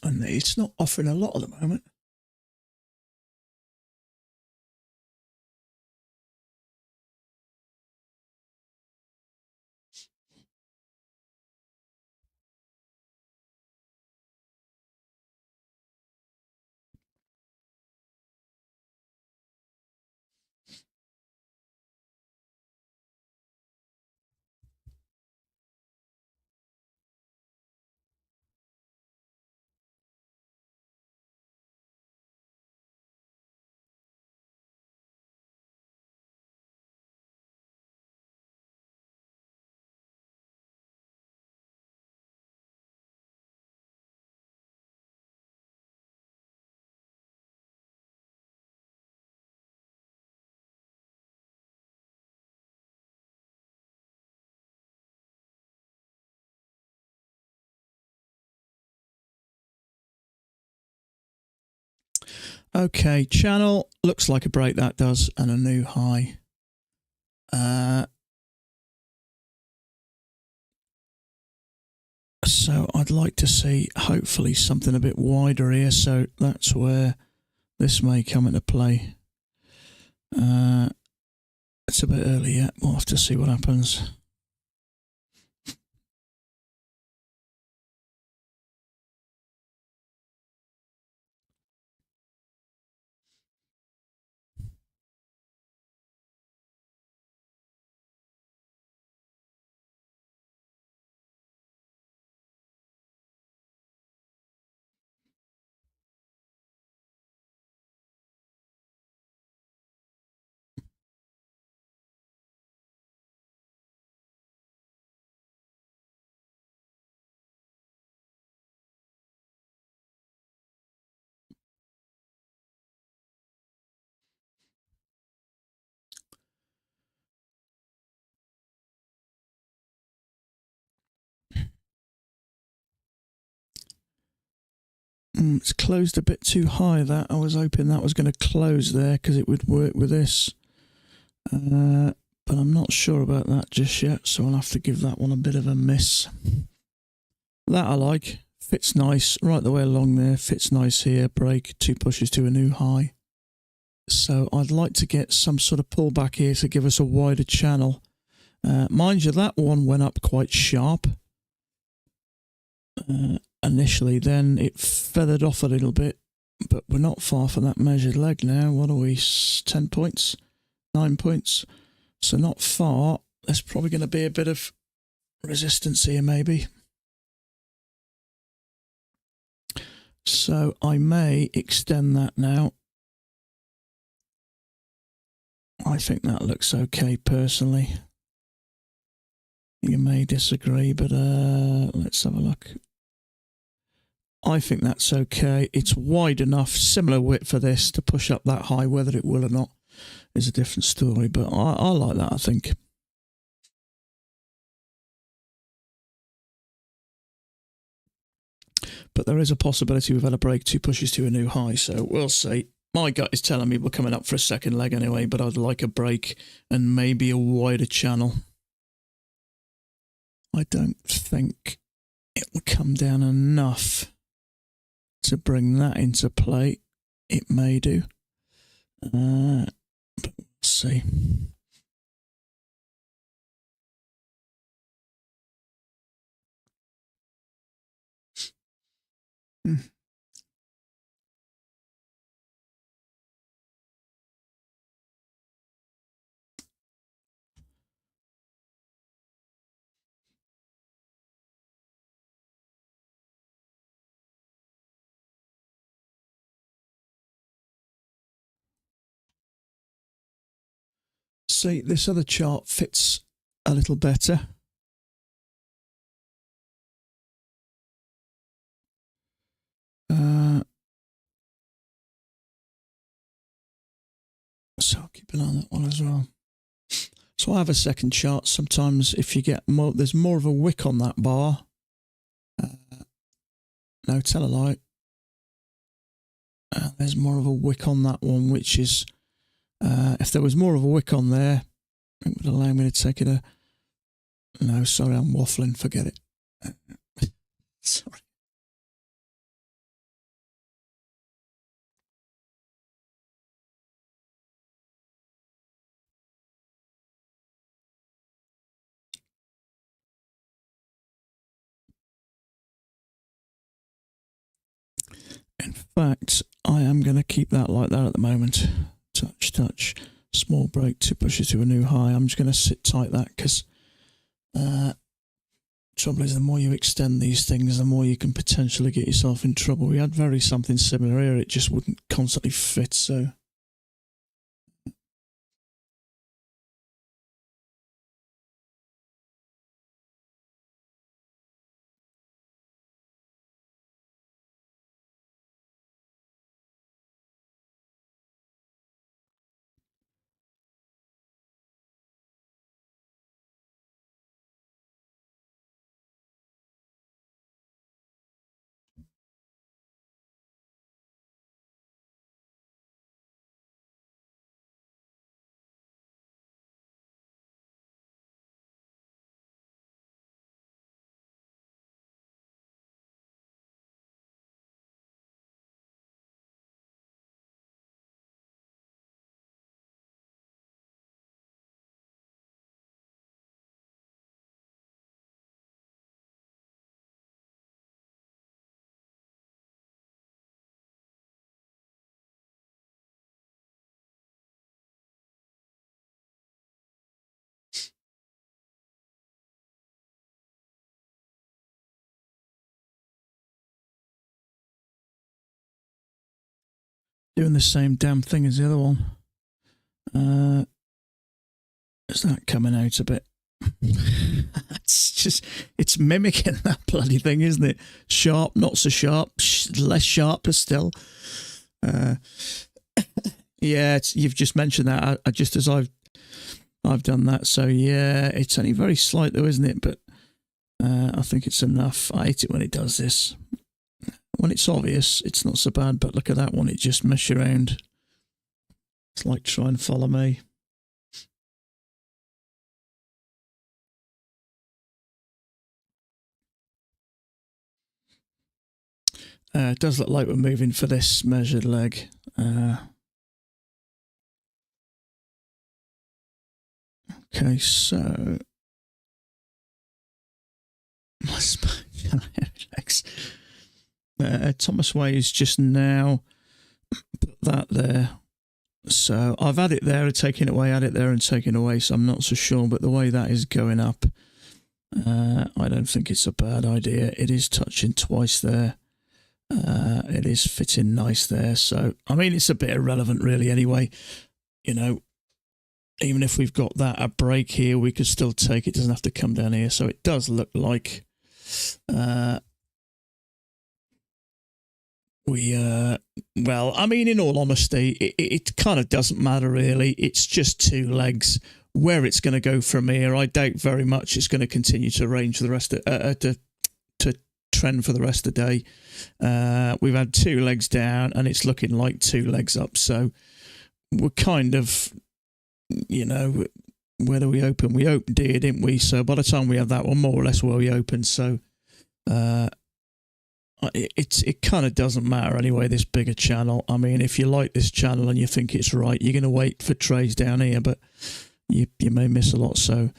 it's not offering a lot at the moment. Okay, channel looks like a break, that does, and a new high. So I'd like to see hopefully something a bit wider here, so that's where this may come into play. It's a bit early yet, we'll have to see what happens. It's closed a bit too high, that. I was hoping that was going to close there because it would work with this. But I'm not sure about that just yet, so I'll have to give that one a bit of a miss. That I like. Fits nice right the way along there. Fits nice here. Break. 2 pushes to a new high. So I'd like to get some sort of pullback here to give us a wider channel. Mind you, that one went up quite sharp initially, then it feathered off a little bit, but we're not far from that measured leg now. What are we, 10 points, 9 points, so not far. There's probably going to be a bit of resistance here maybe, so I may extend that now. I think that looks okay personally. You may disagree, but let's have a look. I think that's okay. It's wide enough, similar width for this, to push up that high. Whether it will or not is a different story, but I like that, I think. But there is a possibility we've had a break, 2 pushes to a new high, so we'll see. My gut is telling me we're coming up for a second leg anyway, but I'd like a break and maybe a wider channel. I don't think it will come down enough to bring that into play. It may do, but we'll see. See, this other chart fits a little better. So I'll keep an eye on that one as well. So I have a second chart. Sometimes if you get more, there's more of a wick on that bar. No, tell a lie. There's more of a wick on that one, which is, if there was more of a wick on there, it would allow me to take it no, sorry, I'm waffling, forget it. Sorry. In fact, I am going to keep that like that at the moment. Touch, touch, small break to push it to a new high. I'm just going to sit tight that because trouble is the more you extend these things, the more you can potentially get yourself in trouble. We had something similar here. It just wouldn't constantly fit, so... Doing the same damn thing as the other one. Is that coming out a bit? it's mimicking that bloody thing, isn't it? Sharp, not so sharp, less sharp, but still. Yeah, you've just mentioned that. Just as I've done that, so yeah, it's only very slight though, isn't it? But I think it's enough. I hate it when it does this. When it's obvious, it's not so bad, but look at that one, it just meshed around. It's like try and follow me. It does look like we're moving for this measured leg. Okay, so... Thomas Way's just now put that there. So I've had it there, taken it away, had it there and taken away, so I'm not so sure, but the way that is going up, I don't think it's a bad idea. It is touching twice there. It is fitting nice there. So, I mean, it's a bit irrelevant really anyway. You know, even if we've got that a break here, we could still take it. It doesn't have to come down here. So it does look like well, I mean, in all honesty, it kind of doesn't matter really. It's just two legs. Where it's going to go from here, I doubt very much it's going to continue to range for the rest of to trend for the rest of the day. We've had two legs down, and it's looking like two legs up. So we're kind of, you know, where do we open? We opened here, didn't we? So by the time we have that one, more or less where we opened. So it kind of doesn't matter anyway, this bigger channel. I mean, if you like this channel and you think it's right, you're going to wait for trades down here, but you may miss a lot. So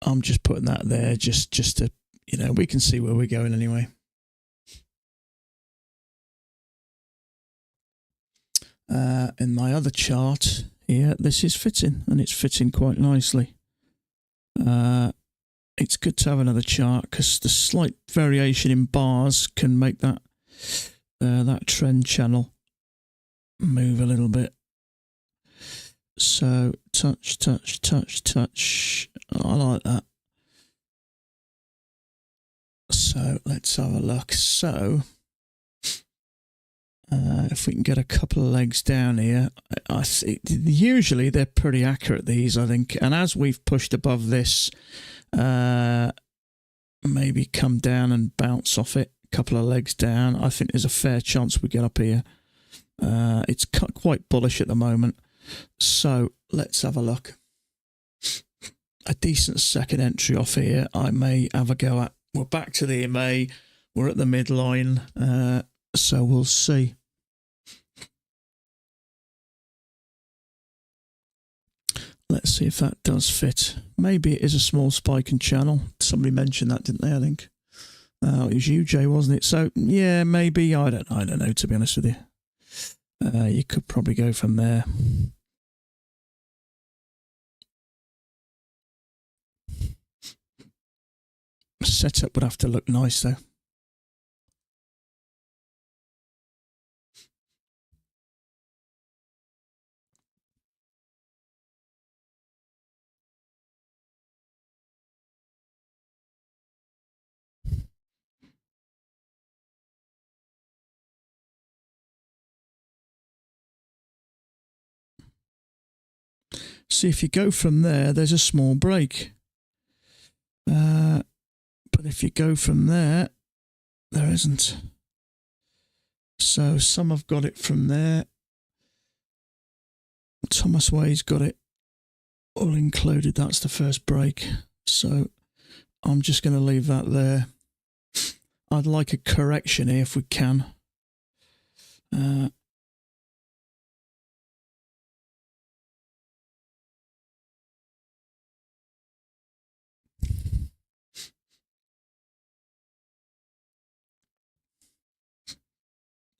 I'm just putting that there just to, you know, we can see where we're going anyway. In my other chart here, this is fitting, and it's fitting quite nicely. It's good to have another chart because the slight variation in bars can make that that trend channel move a little bit. So touch, touch, touch, touch. I like that. So let's have a look. So If we can get a couple of legs down here, usually they're pretty accurate, these, I think. And as we've pushed above this, maybe come down and bounce off it, a couple of legs down. I think there's a fair chance we get up here. It's quite bullish at the moment. So let's have a look. A decent second entry off here, I may have a go at. We're back to the EMA. We're at the midline. So we'll see. Let's see if that does fit. Maybe it is a small spike in channel. Somebody mentioned that, didn't they, I think? It was you, Jay, wasn't it? So, yeah, maybe. I don't know, to be honest with you. You could probably go from there. Setup would have to look nice, though. See, if you go from there, there's a small break. But if you go from there, there isn't. So some have got it from there. Thomas Way's got it all included. That's the first break. So I'm just going to leave that there. I'd like a correction here if we can.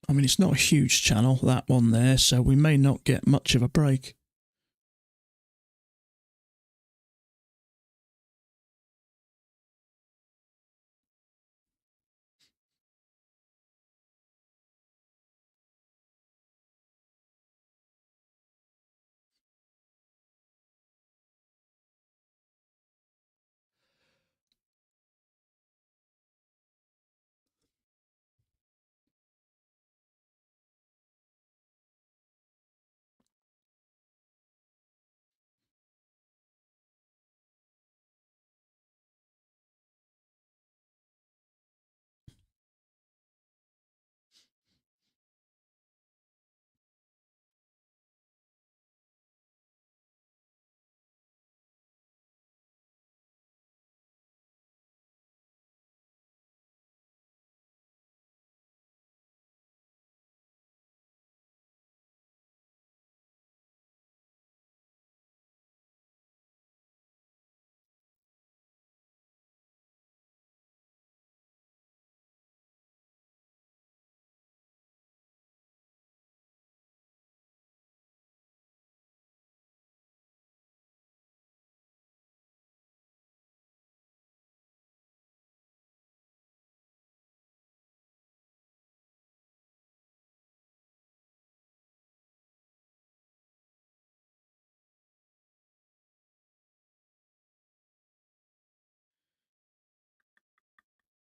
I mean, it's not a huge channel, that one there, so we may not get much of a break.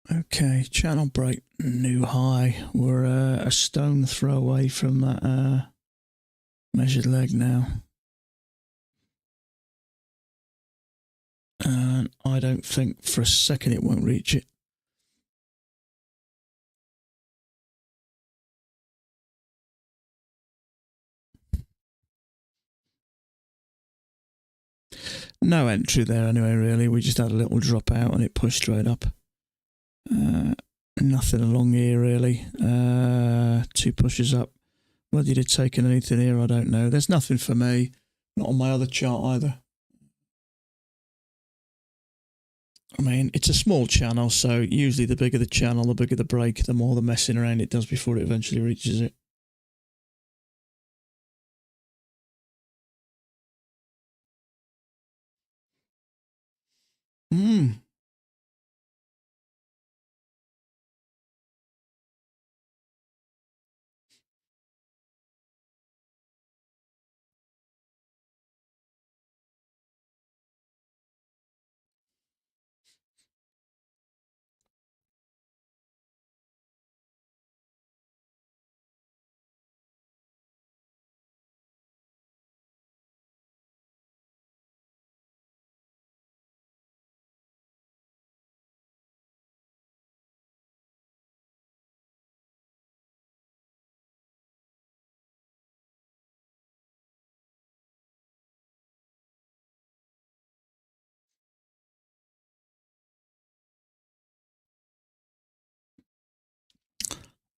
Okay, channel break, new high. We're a stone throw away from that measured leg now. And I don't think for a second it won't reach it. No entry there anyway, really. We just had a little drop out and it pushed straight up. Nothing along here, really. Two pushes up. Whether you'd have taken anything here, I don't know. There's nothing for me. Not on my other chart either. I mean, it's a small channel, so usually the bigger the channel, the bigger the break, the more the messing around it does before it eventually reaches it.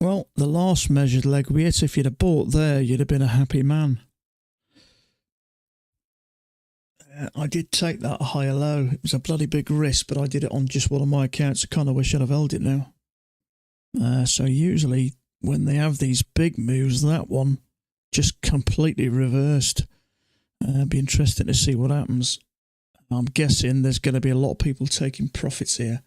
Well, the last measured leg we hit, if you'd have bought there, you'd have been a happy man. I did take that higher low. It was a bloody big risk, but I did it on just one of my accounts. I kind of wish I'd have held it now. So usually when they have these big moves, that one just completely reversed. It'd be interesting to see what happens. I'm guessing there's going to be a lot of people taking profits here.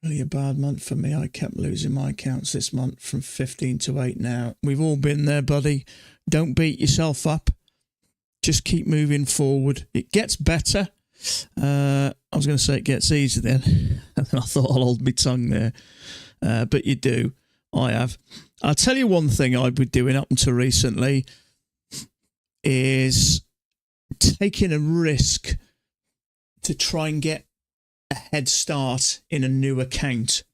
Really a bad month for me. I kept losing my accounts this month from 15 to 8 now. We've all been there, buddy. Don't beat yourself up. Just keep moving forward. It gets better. I was going to say it gets easier then. And then I thought I'll hold my tongue there. But you do. I have. I'll tell you one thing I've been doing up until recently is taking a risk to try and get a head start in a new account.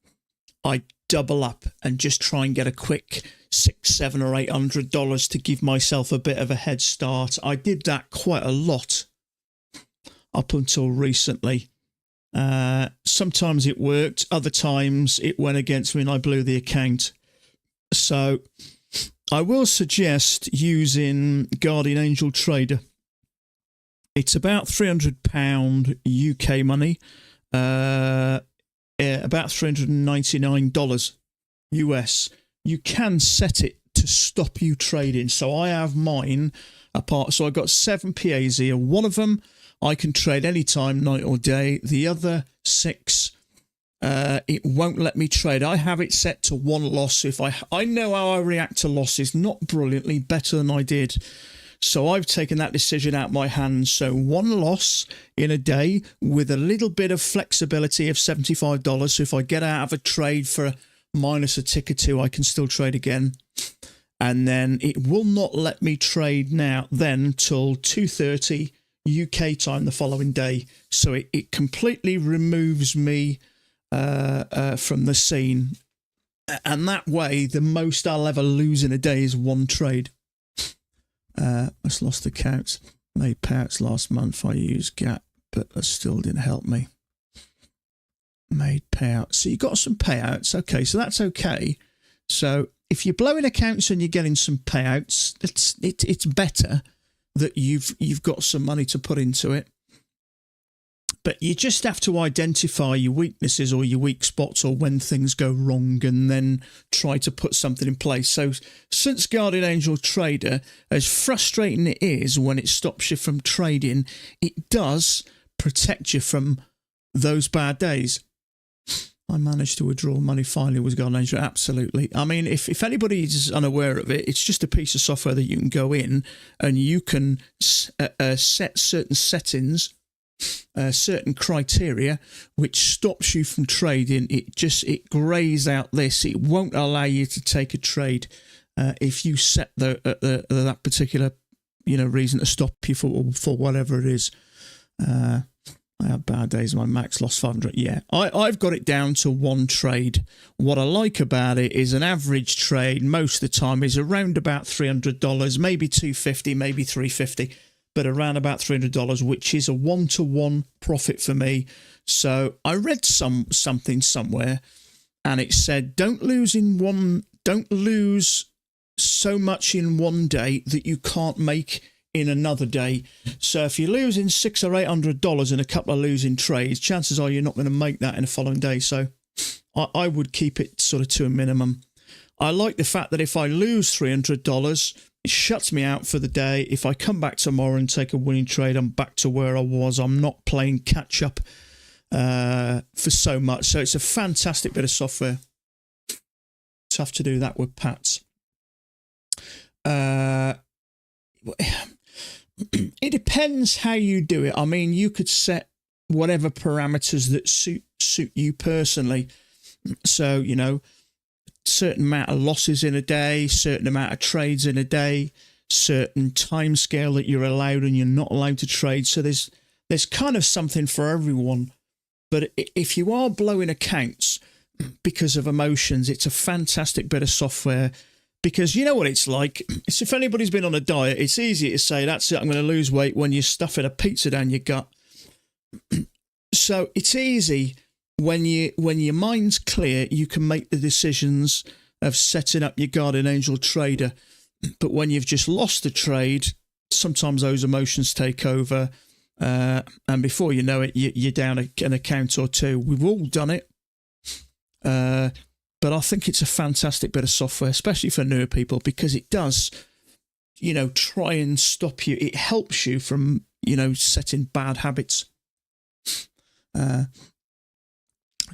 I double up and just try and get a quick $600, $700 or $800 to give myself a bit of a head start. I did that quite a lot up until recently. Sometimes it worked, other times it went against me and I blew the account. So I will suggest using Guardian Angel Trader. It's about £300 UK money, about $399 US. You can set it to stop you trading. So I have mine apart. So I got 7 PAs here. One of them I can trade anytime, night or day. The other 6, it won't let me trade. I have it set to 1 loss. If I know how I react to losses, not brilliantly, better than I did. So I've taken that decision out of my hands. So 1 loss in a day with a little bit of flexibility of $75. So if I get out of a trade for minus a tick or 2, I can still trade again. And then it will not let me trade now then till 2:30 UK time the following day. So it completely removes me from the scene. And that way, the most I'll ever lose in a day is 1 trade. Just lost the counts. Made payouts last month. I used Gap, but that still didn't help me. Made payouts. So you got some payouts. Okay, so that's okay. So if you're blowing accounts and you're getting some payouts, it's better that you've got some money to put into it. But you just have to identify your weaknesses or your weak spots or when things go wrong and then try to put something in place. So since Guardian Angel Trader, as frustrating it is when it stops you from trading, it does protect you from those bad days. I managed to withdraw money finally with Guardian Angel. Absolutely. I mean, if anybody is unaware of it, it's just a piece of software that you can go in and you can set certain settings, certain criteria, which stops you from trading. It grays out this. It won't allow you to take a trade if you set that particular reason to stop you for whatever it is. I had bad days. My max lost 500. Yeah, I've got it down to 1 trade. What I like about it is an average trade most of the time is around about $300, maybe $250, maybe $350. But around about $300, which is a 1-to-1 profit for me. So I read something somewhere, and it said don't lose so much in one day that you can't make in another day. So if you're losing $600 or $800 in a couple of losing trades, chances are you're not going to make that in the following day. So I would keep it sort of to a minimum. I like the fact that if I lose $300, it shuts me out for the day. If I come back tomorrow and take a winning trade, I'm back to where I was. I'm not playing catch up for so much. So it's a fantastic bit of software. Tough to do that with Pats. It depends how you do it. I mean, you could set whatever parameters that suit you personally. So, certain amount of losses in a day, certain amount of trades in a day, certain time scale that you're allowed and you're not allowed to trade. So there's kind of something for everyone. But if you are blowing accounts because of emotions, it's a fantastic bit of software. Because you know what it's like. It's if anybody's been on a diet, it's easy to say, that's it, I'm going to lose weight when you're stuffing a pizza down your gut. So it's easy when your mind's clear, you can make the decisions of setting up your guardian angel trader. But when you've just lost the trade, sometimes those emotions take over, and before you know it, you're down an account or two. We've all done it, but I think it's a fantastic bit of software, especially for newer people, because it does, try and stop you. It helps you from, setting bad habits.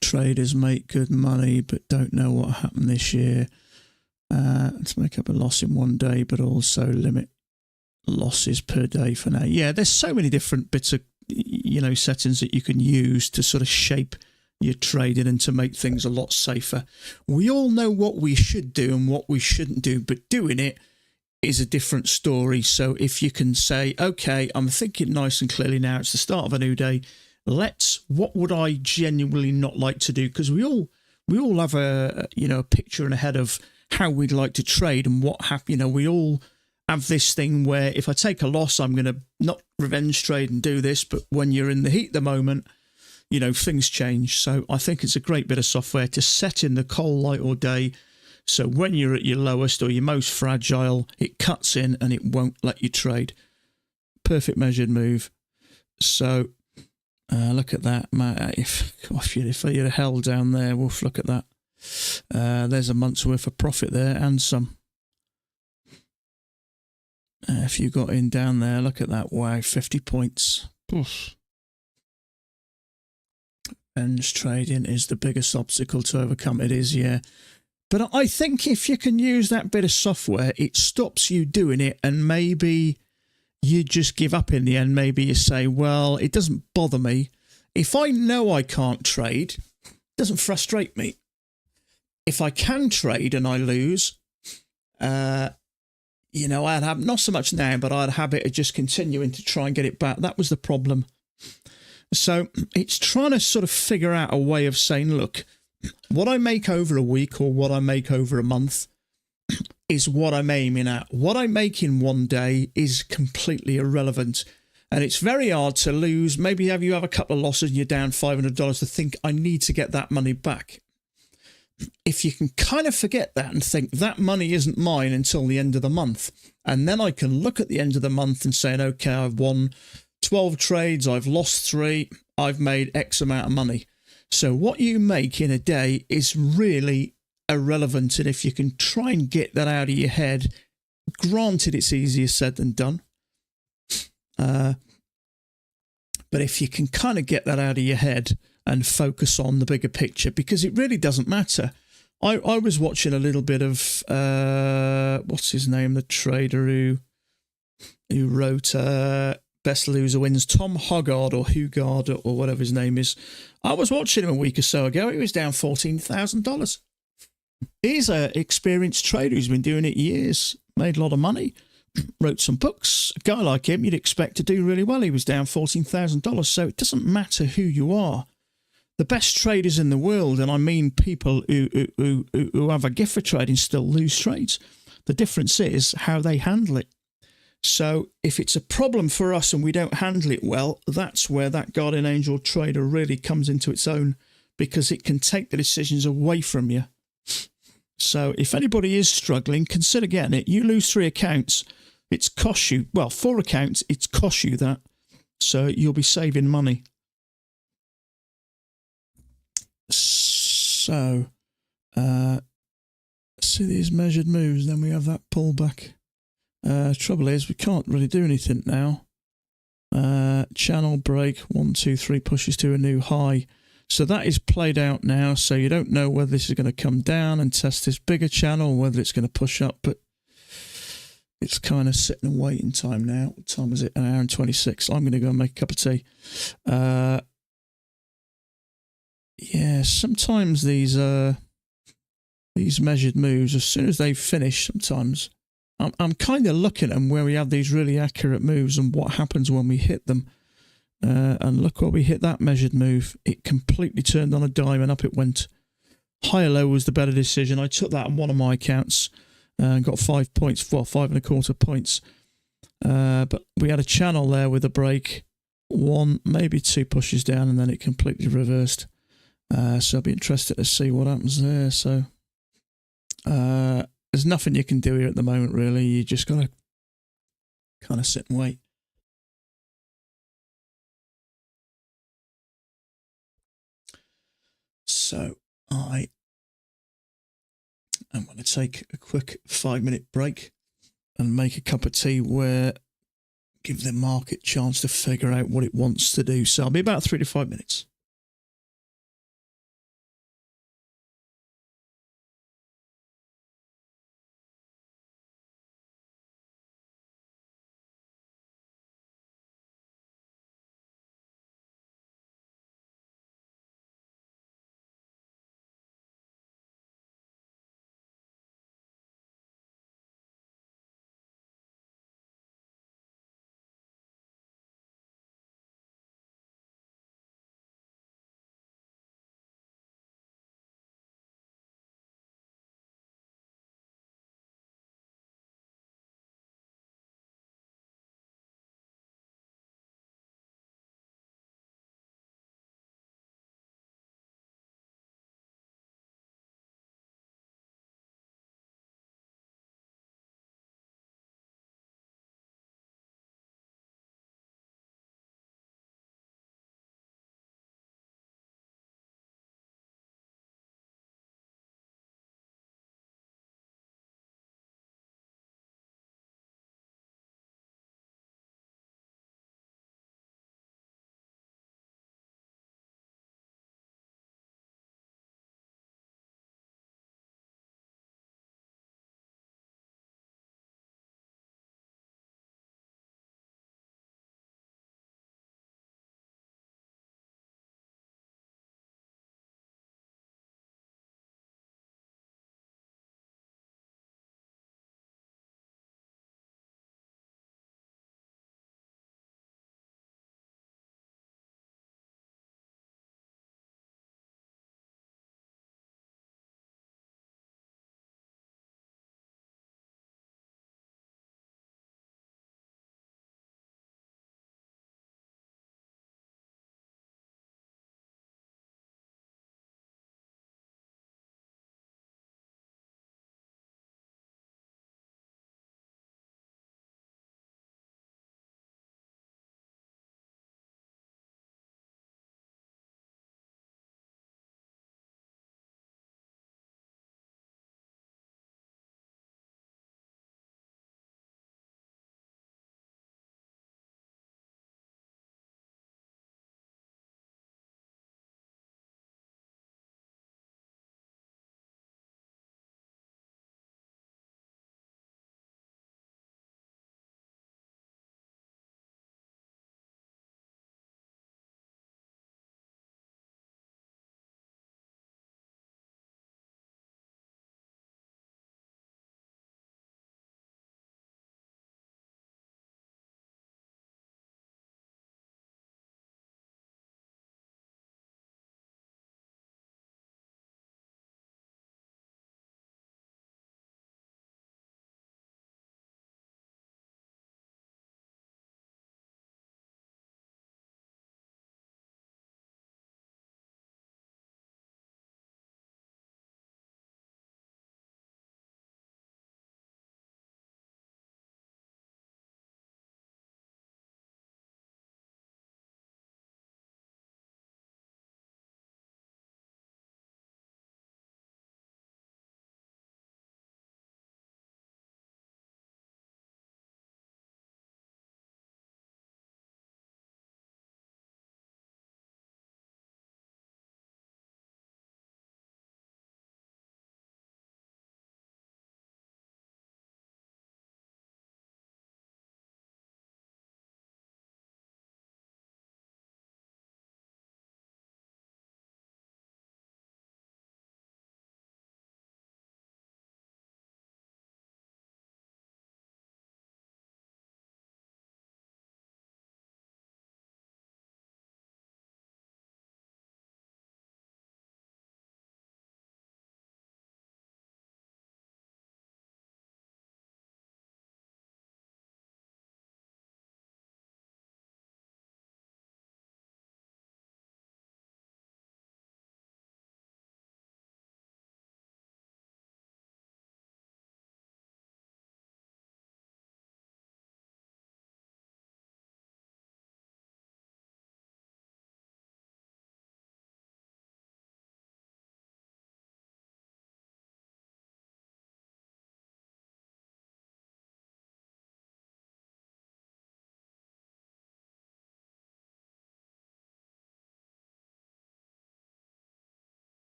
Traders make good money but don't know what happened this year. To make up a loss in one day, but also limit losses per day for now. Yeah, there's so many different bits of, settings that you can use to sort of shape your trading and to make things a lot safer. We all know what we should do and what we shouldn't do, but doing it is a different story. So if you can say, okay, I'm thinking nice and clearly now, it's the start of a new day. What would I genuinely not like to do? Because we all have a picture in a head of how we'd like to trade and what happen. We all have this thing where if I take a loss, I'm going to not revenge trade and do this. But when you're in the heat of the moment, things change. So I think it's a great bit of software to set in the coal, light or day. So when you're at your lowest or your most fragile, it cuts in and it won't let you trade. Perfect measured move. So look at that, Matt. If you'd held down there, Wolf, look at that. There's a month's worth of profit there and some. If you got in down there, look at that. Wow, 50 points. Oof. Revenge trading is the biggest obstacle to overcome. It is, yeah. But I think if you can use that bit of software, it stops you doing it, and maybe you just give up in the end. Maybe you say, well, it doesn't bother me. If I know I can't trade, it doesn't frustrate me. If I can trade and I lose, I'd have, not so much now, but I'd have a habit of just continuing to try and get it back. That was the problem. So it's trying to sort of figure out a way of saying, look, what I make over a week or what I make over a month is what I'm aiming at. What I make in one day is completely irrelevant. And it's very hard to lose. Maybe you have a couple of losses and you're down $500 to think, I need to get that money back. If you can kind of forget that and think that money isn't mine until the end of the month, and then I can look at the end of the month and say, okay, I've won 12 trades, I've lost 3, I've made X amount of money. So what you make in a day is really irrelevant. And if you can try and get that out of your head, granted it's easier said than done. But if you can kind of get that out of your head and focus on the bigger picture, because it really doesn't matter. I was watching a little bit of, what's his name, the trader who wrote Best Loser Wins, Tom Hoggard or Hugard or whatever his name is. I was watching him a week or so ago. He was down $14,000. He's an experienced trader who's been doing it years, made a lot of money, wrote some books. A guy like him you'd expect to do really well. He was down $14,000. So it doesn't matter who you are. The best traders in the world, and I mean people who have a gift for trading, still lose trades. The difference is how they handle it. So if it's a problem for us and we don't handle it well, that's where that guardian angel trader really comes into its own, because it can take the decisions away from you. So if anybody is struggling, consider getting it. You lose 3 accounts, it's cost you, 4 accounts, it's cost you that. So you'll be saving money. So, see these measured moves, then we have that pullback. Trouble is, we can't really do anything now. Channel break, 1, 2, 3 pushes to a new high. So that is played out now. So you don't know whether this is going to come down and test this bigger channel, or whether it's going to push up. But it's kind of sitting and waiting time now. What time is it? 1 hour and 26. I'm going to go and make a cup of tea. Yeah, sometimes these measured moves, as soon as they finish, sometimes I'm kind of looking at them where we have these really accurate moves and what happens when we hit them. And look where we hit that measured move. It completely turned on a dime and up it went. High or low was the better decision. I took that on one of my accounts and got 5 points, 5.25 points. But we had a channel there with a break. 1, maybe 2 pushes down, and then it completely reversed. So I'll be interested to see what happens there. So there's nothing you can do here at the moment, really. You just got to kind of sit and wait. So I'm going to take a quick 5-minute break and make a cup of tea where give the market a chance to figure out what it wants to do. So I'll be about 3 to 5 minutes.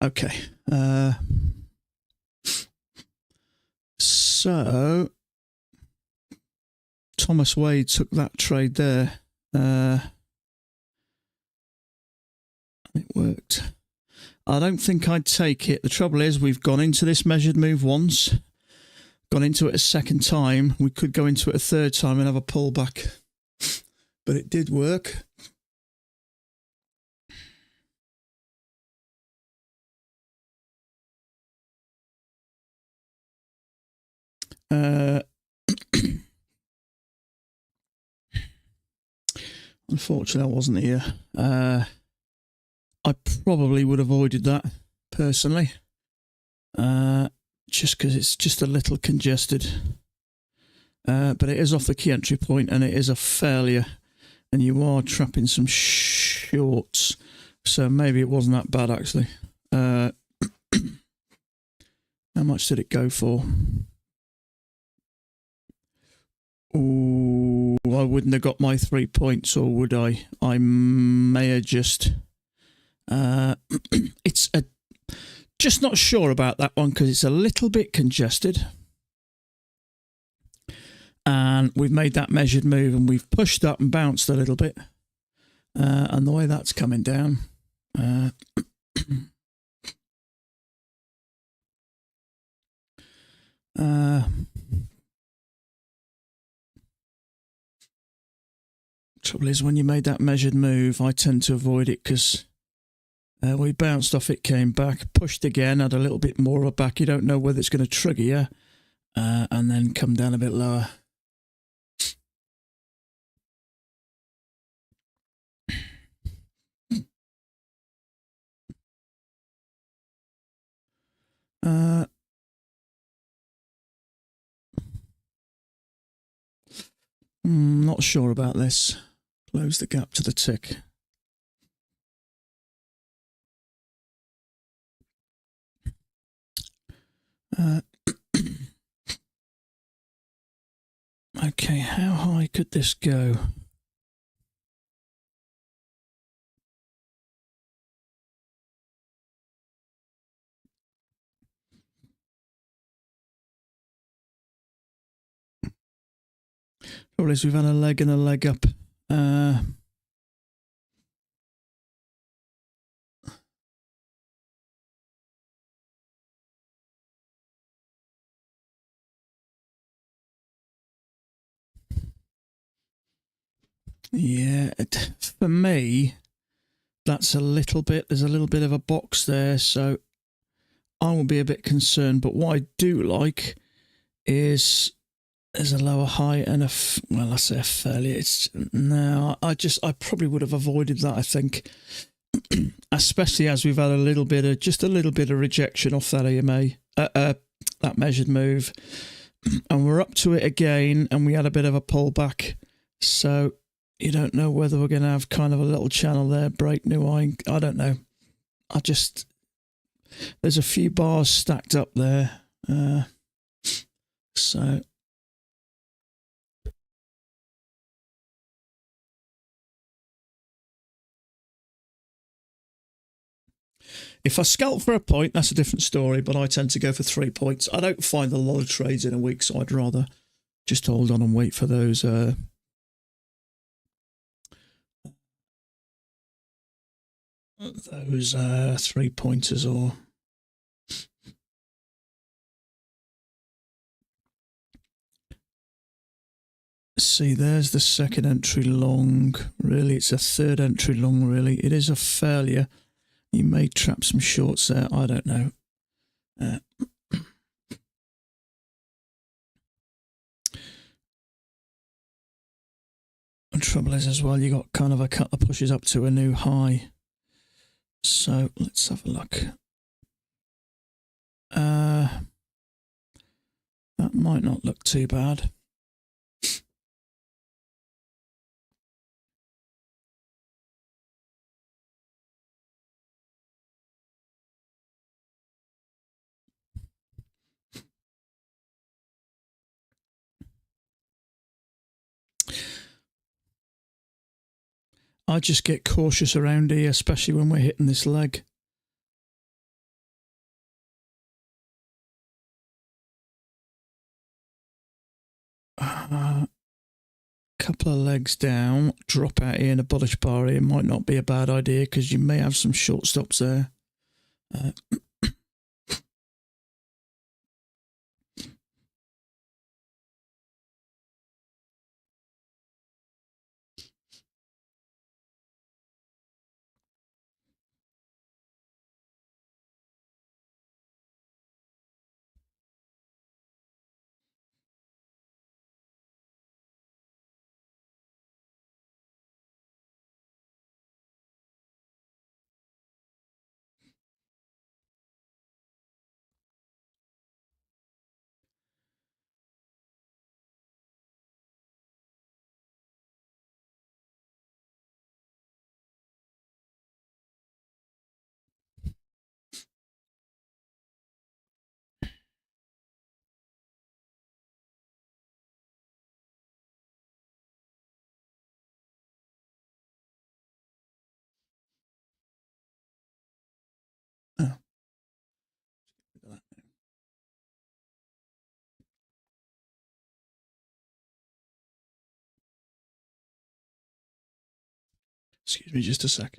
Okay. So Thomas Wade took that trade there. It worked. I don't think I'd take it. The trouble is we've gone into this measured move once, gone into it a second time. We could go into it a third time and have a pullback. But it did work. Unfortunately, I wasn't here. I probably would have avoided that, personally. Just because it's just a little congested. But it is off the key entry point and it is a failure. And you are trapping some shorts. So maybe it wasn't that bad, actually. How much did it go for? Oh, I wouldn't have got my 3 points, or would I? I may have just... it's a... Just not sure about that one because it's a little bit congested. And we've made that measured move and we've pushed up and bounced a little bit. And the way that's coming down... trouble is, when you made that measured move, I tend to avoid it because we bounced off, it came back, pushed again, had a little bit more of a back. You don't know whether it's going to trigger you, and then come down a bit lower. Not sure about this. Close the gap to the tick. Okay, how high could this go? Trouble is, we've had a leg and a leg up. Yeah, for me, that's a little bit, there's a little bit of a box there, so I will be a bit concerned. But what I do like is there's a lower high and well, I say a failure. I probably would have avoided that, I think. Especially as we've had just a little bit of rejection off that AMA, that measured move. And we're up to it again, and we had a bit of a pullback. So you don't know whether we're going to have kind of a little channel there, break new high. I don't know. There's a few bars stacked up there. So if I scalp for a point, that's a different story, but I tend to go for 3 points. I don't find a lot of trades in a week, so I'd rather just hold on and wait for those 3 pointers. Or see, there's the second entry long. Really, it's a third entry long. Really, it is a failure. You may trap some shorts there. I don't know. The trouble is as well, you got kind of a cut that pushes up to a new high. So let's have a look. That might not look too bad. I just get cautious around here, especially when we're hitting this leg. couple of legs down, drop out here in a bullish bar here might not be a bad idea because you may have some short stops there. Oh. Excuse me just a sec.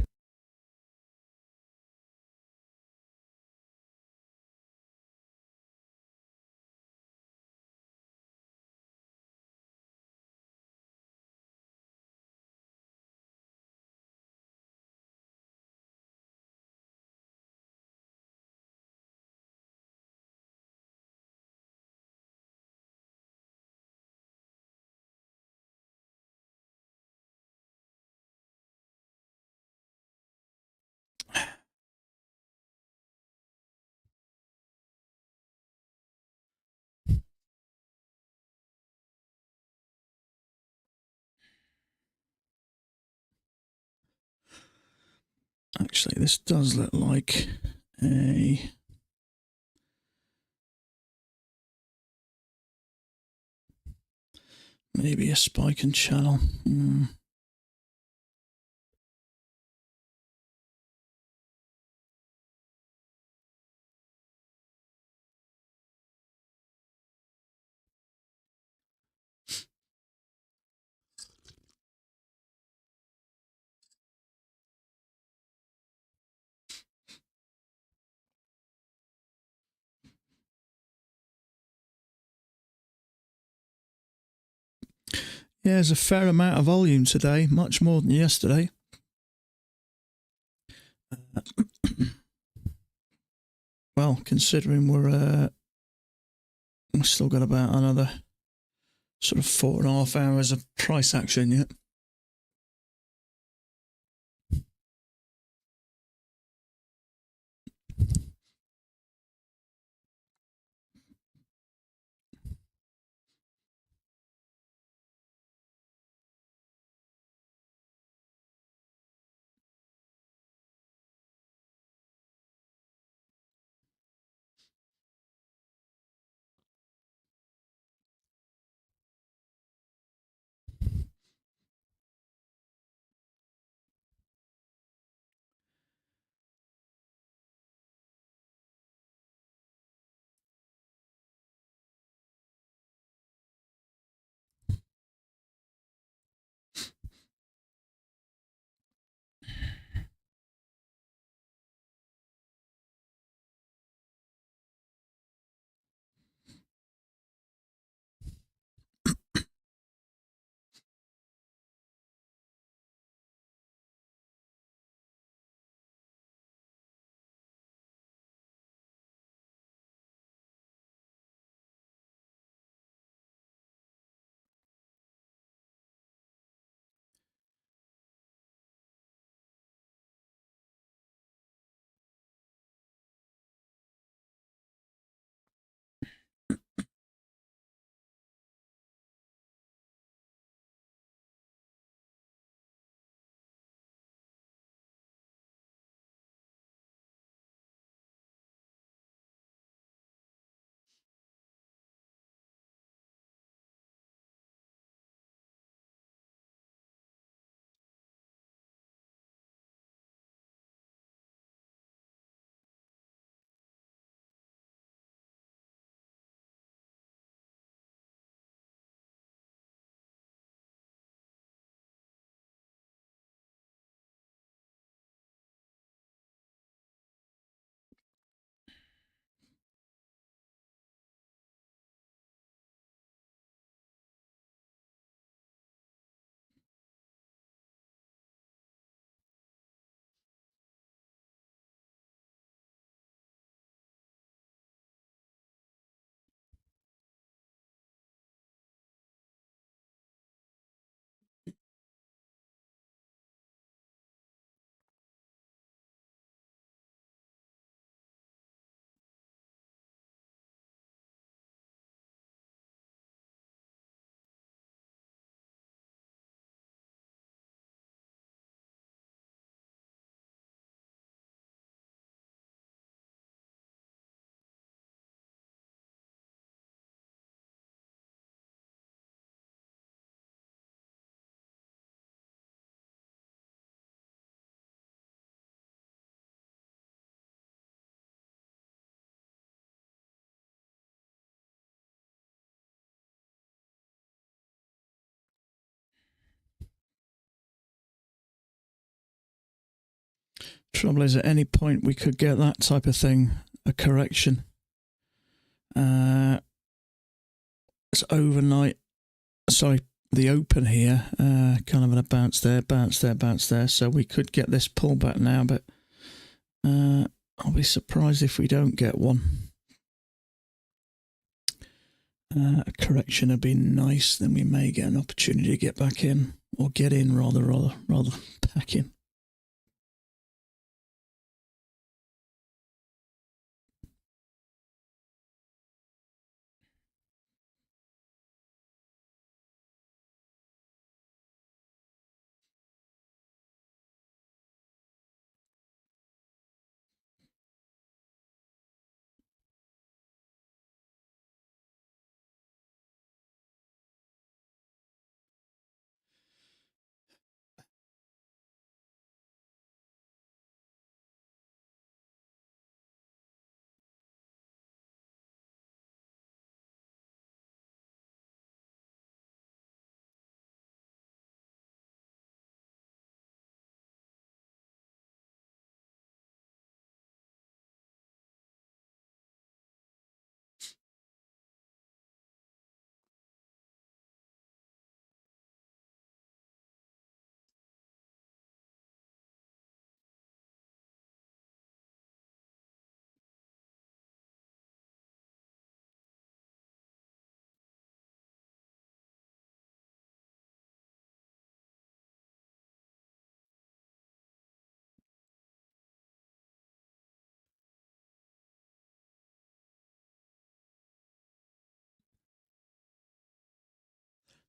Actually, this does look like a maybe a spike and channel. Yeah, there's a fair amount of volume today, much more than yesterday. Well, considering we've still got about another sort of 4.5 hours of price action yet. Trouble is, at any point we could get that type of thing, a correction. It's overnight. Sorry, the open here, kind of in a bounce there, bounce there, bounce there. So we could get this pullback now, but I'll be surprised if we don't get one. A correction would be nice. Then we may get an opportunity to get back in, or get in rather back in.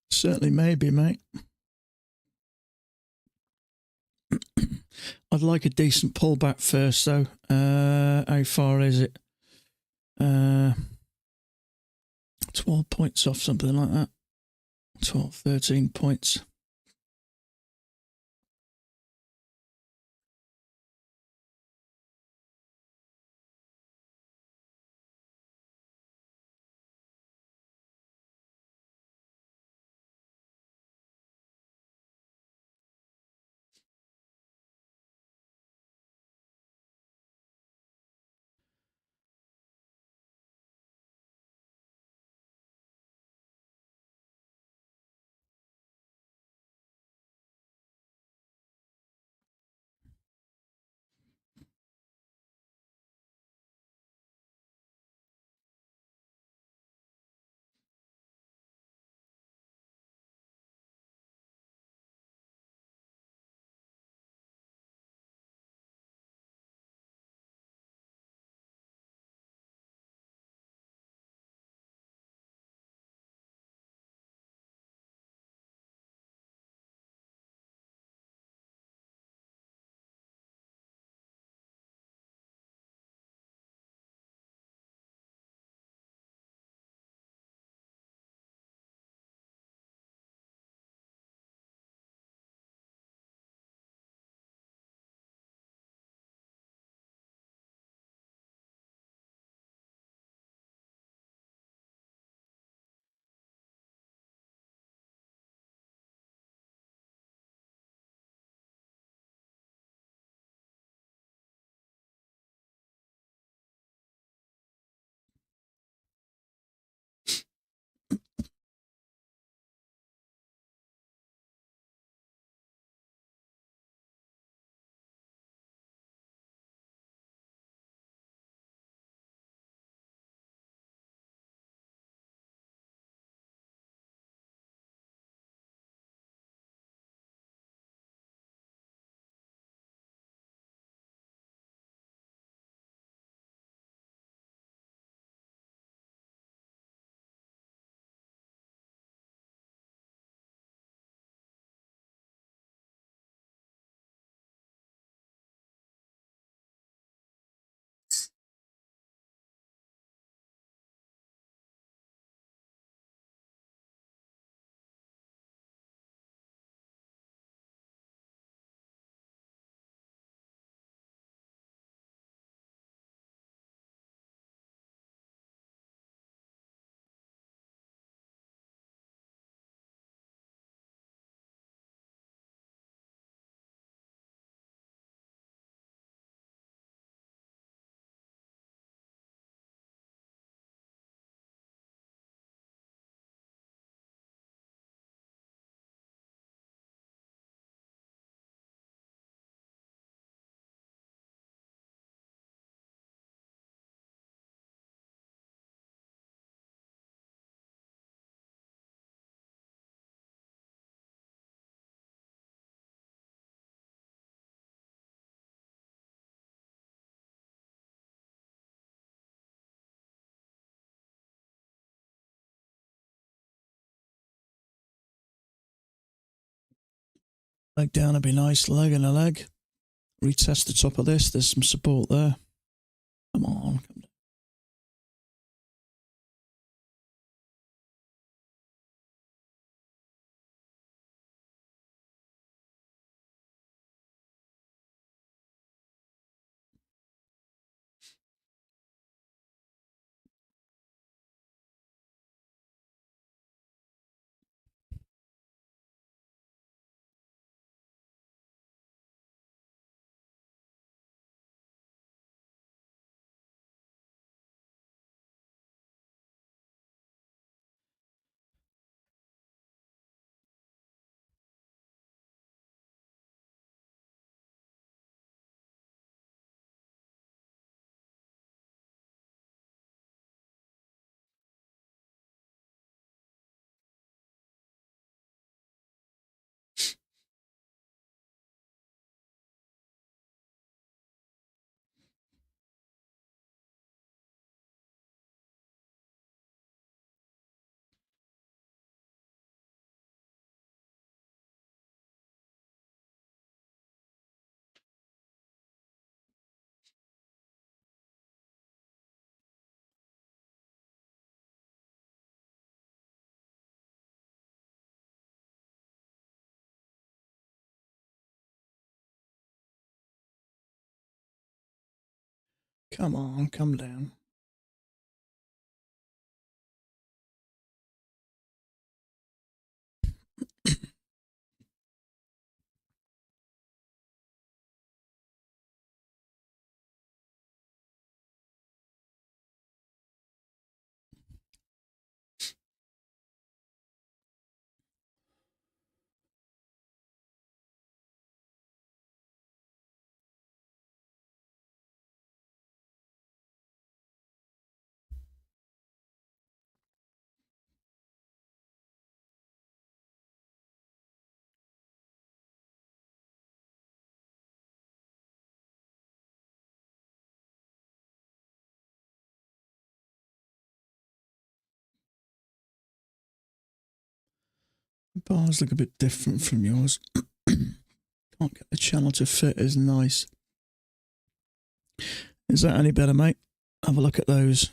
Certainly, maybe, mate. I'd like a decent pullback first, though. How far is it? 12 points off, something like that. 12, 13 points. Leg down would be nice. Leg and a leg. Retest the top of this. There's some support there. Come on. Come on, come down. Bars look a bit different from yours. Can't get the channel to fit as nice. Is that any better, mate? Have a look at those.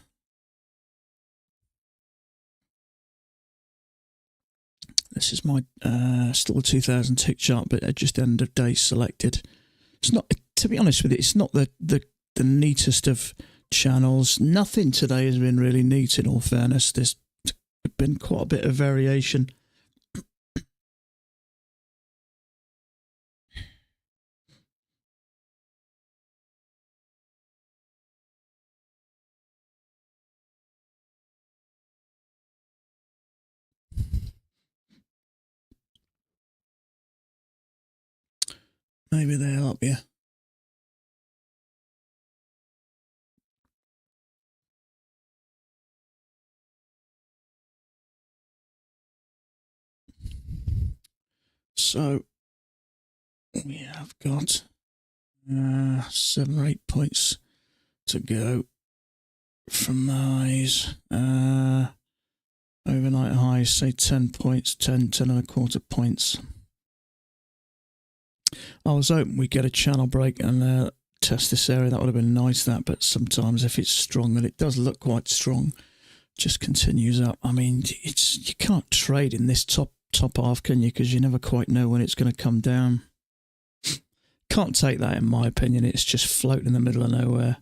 This is my still a 2000 tick chart, but at just end of day selected. It's not, to be honest with you, it's not the neatest of channels. Nothing today has been really neat, in all fairness. There's been quite a bit of variation. Maybe they'll help you. So we have got 7 or 8 points to go from the highs. Overnight highs, say 10 points, 10 and a quarter points. I was hoping we'd get a channel break and test this area. That would have been nice, that, but sometimes if it's strong, and it does look quite strong, just continues up. I mean, you can't trade in this top half, can you? Because you never quite know when it's going to come down. Can't take that, in my opinion. It's just floating in the middle of nowhere.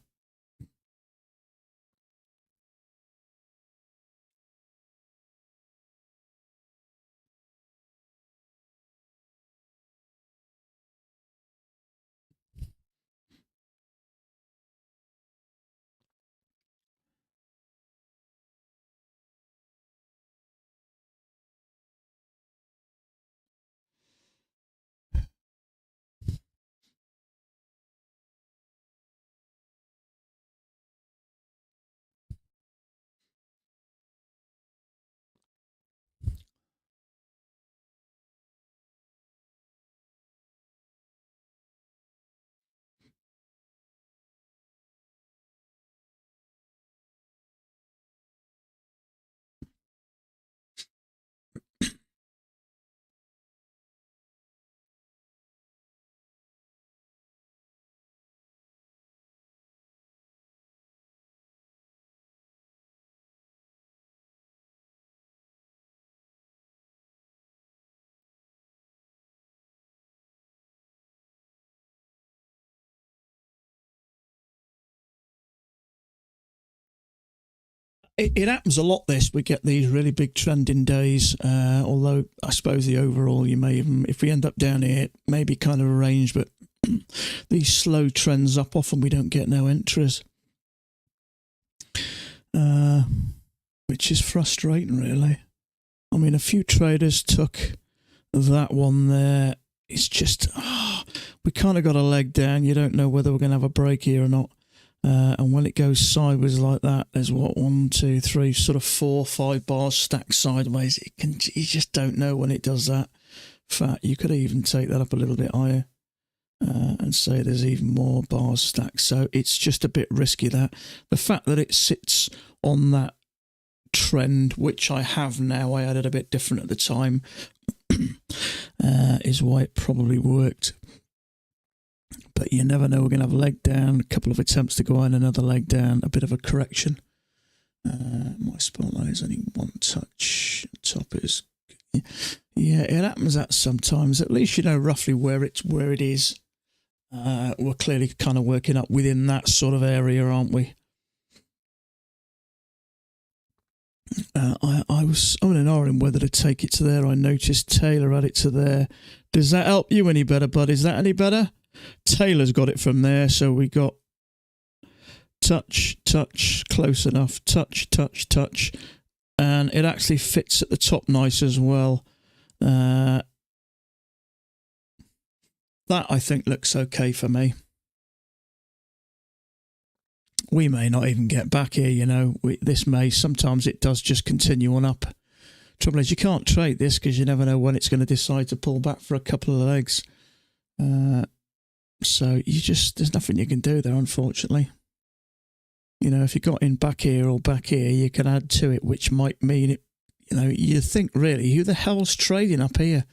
It happens a lot. This we get these really big trending days. Although I suppose the overall, you may even, if we end up down here, it may be kind of arranged. But these slow trends up, often we don't get no entries, which is frustrating, really. I mean, a few traders took that one there. It's just, we kind of got a leg down. You don't know whether we're going to have a break here or not. And when it goes sideways like that, there's what, 1, 2, 3, sort of 4, 5 bars stacked sideways. You just don't know when it does that. In fact, you could even take that up a little bit higher and say there's even more bars stacked. So it's just a bit risky, that. The fact that it sits on that trend, which I have now, I had it a bit different at the time, is why it probably worked. But you never know. We're going to have a leg down, a couple of attempts to go in, another leg down, a bit of a correction. My spotlight is only one touch. Top is, yeah, it happens that sometimes. At least you know roughly where it is. We're clearly kind of working up within that sort of area, aren't we? I was on an hour in whether to take it to there. I noticed Taylor had it to there. Does that help you any better, bud? Is that any better? Taylor's got it from there, so we got touch, touch, close enough, touch, touch, touch, and it actually fits at the top nice as well. That I think looks okay for me. We may not even get back here, you know. This may, sometimes it does just continue on up. Trouble is, you can't trade this because you never know when it's going to decide to pull back for a couple of legs. So there's nothing you can do there, unfortunately. You know, if you got in back here or back here, you can add to it, which might mean it, you know, you think really, who the hell's trading up here?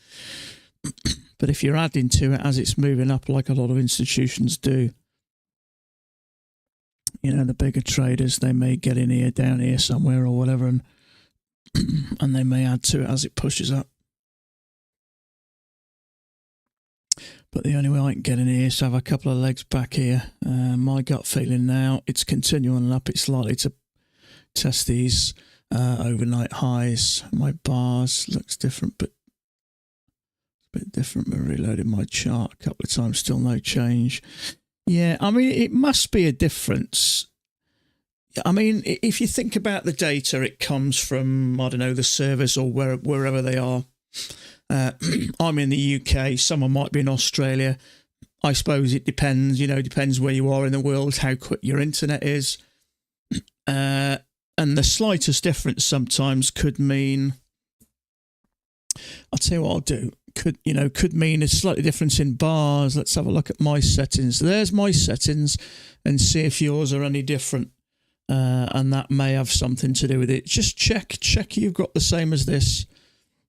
But if you're adding to it as it's moving up, like a lot of institutions do, you know, the bigger traders, they may get in here, down here somewhere or whatever, and and they may add to it as it pushes up. But the only way I can get in here is to have a couple of legs back here. My gut feeling now, it's continuing up. It's likely to test these overnight highs. My bars looks different, but a bit different. I reloaded my chart a couple of times, still no change. Yeah, I mean, it must be a difference. I mean, if you think about the data, it comes from, I don't know, the servers or wherever they are. I'm in the UK, someone might be in Australia. I suppose it depends, you know, depends where you are in the world, how quick your internet is. And the slightest difference sometimes could mean, I'll tell you what I'll do, could mean a slightly difference in bars. Let's have a look at my settings. There's my settings and see if yours are any different. And that may have something to do with it. Just check you've got the same as this.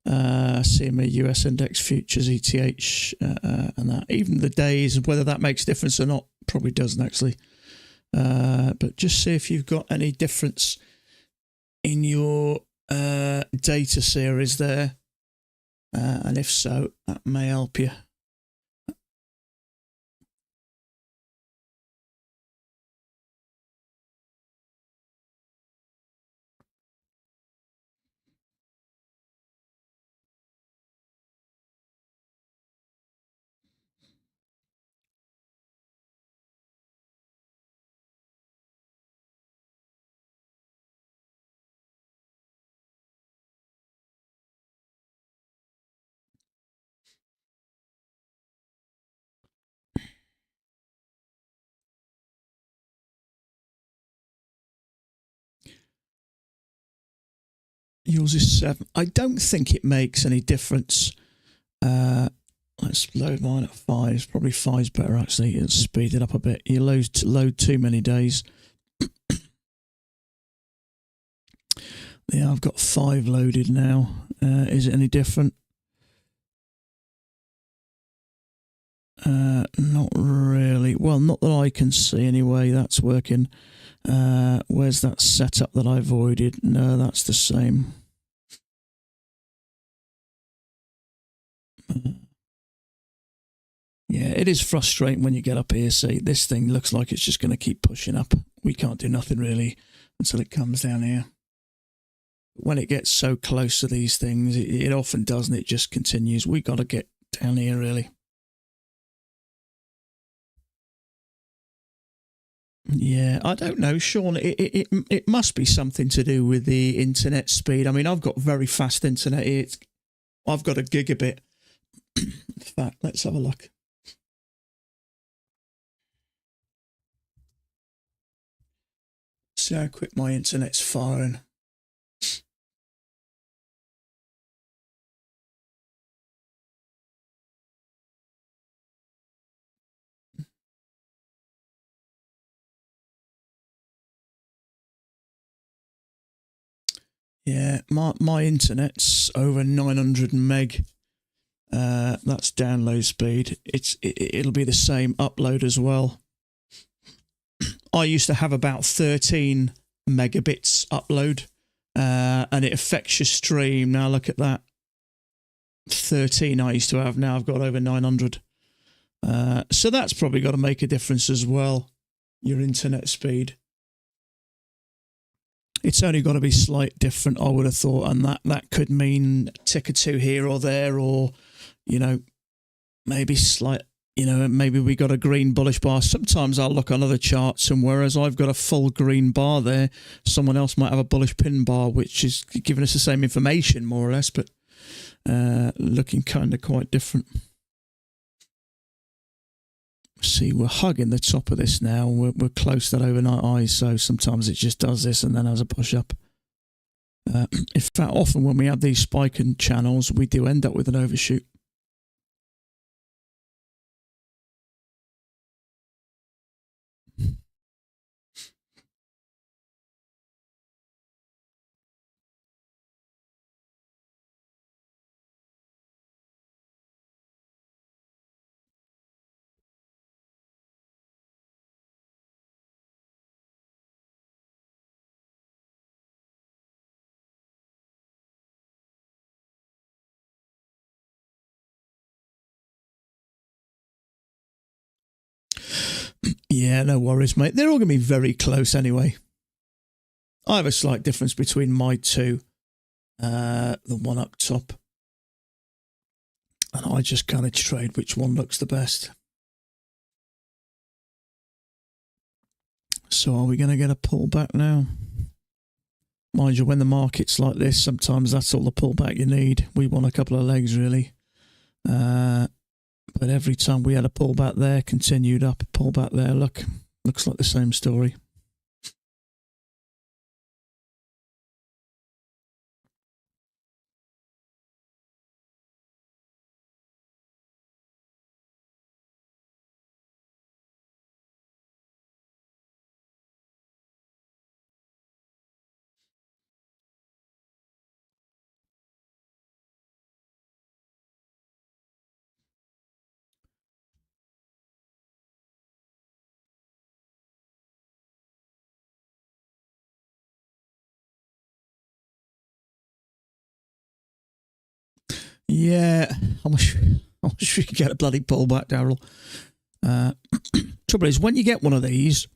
CME US Index Futures ETH and that, even the days, whether that makes a difference or not, probably doesn't actually, but just see if you've got any difference in your data series there, and if so, that may help you. Yours is 7. I don't think it makes any difference. Let's load mine at 5. It's probably 5's better actually. It'll speed it up a bit. You load too many days. Yeah, I've got 5 loaded now. Is it any different? Not really. Well, not that I can see anyway. That's working. Where's that setup that I avoided? No, that's the same. Yeah, it is frustrating when you get up here. See, this thing looks like it's just going to keep pushing up. We can't do nothing really until it comes down here. when it gets so close to these things, it often doesn't. It just continues. We got to get down here, really. Yeah, I don't know, Sean. It must be something to do with the internet speed. I mean, I've got very fast internet here. I've got a gigabit. In fact, let's have a look. See how quick my internet's firing. Yeah, my internet's over 900 meg. That's download speed. It'll be the same upload as well. I used to have about 13 megabits upload, and it affects your stream. Now look at that. 13 I used to have. Now I've got over 900. So that's probably got to make a difference as well, your internet speed. It's only got to be slight different, I would have thought, and that could mean a tick or two here or there, or, you know, maybe slight, you know, maybe we got a green bullish bar. Sometimes I'll look on other charts, and whereas I've got a full green bar there, someone else might have a bullish pin bar, which is giving us the same information, more or less, but looking kind of quite different. See, we're hugging the top of this now. We're close to that overnight high, so sometimes it just does this and then has a push up. In fact, often when we have these spiking channels, we do end up with an overshoot. Yeah, no worries, mate. They're all going to be very close anyway. I have a slight difference between my two, the one up top, and I just kind of trade which one looks the best. So are we going to get a pullback now? Mind you, when the market's like this, sometimes that's all the pullback you need. We want a couple of legs, really. But every time we had a pullback there, continued up, pullback there, look, looks like the same story. Yeah, I wish we could get a bloody pullback, Daryl. Trouble is, when you get one of these,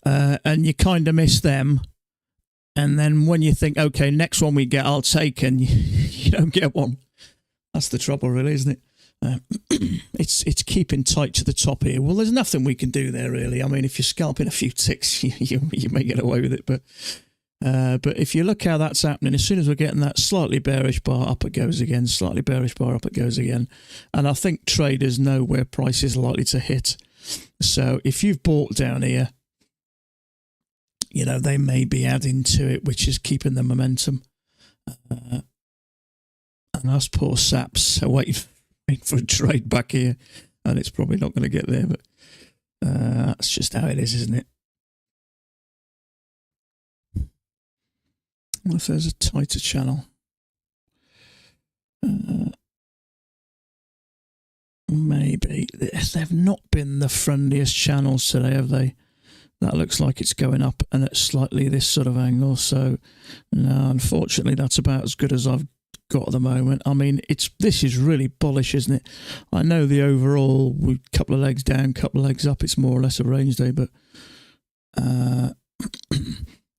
and you kind of miss them, and then when you think, okay, next one we get, I'll take, and you don't get one. That's the trouble, really, isn't it? It's keeping tight to the top here. Well, there's nothing we can do there, really. I mean, if you're scalping a few ticks, you may get away with it, but if you look how that's happening, as soon as we're getting that slightly bearish bar, up it goes again, slightly bearish bar, up it goes again. And I think traders know where price is likely to hit. So if you've bought down here, you know, they may be adding to it, which is keeping the momentum. And us poor saps are waiting for a trade back here, and it's probably not going to get there, but that's just how it is, isn't it? What if there's a tighter channel? Maybe. They've not been the friendliest channels today, have they? That looks like it's going up and at slightly this sort of angle. So, no, unfortunately, that's about as good as I've got at the moment. I mean, this is really bullish, isn't it? I know the overall, we couple of legs down, couple of legs up, it's more or less a range day, but the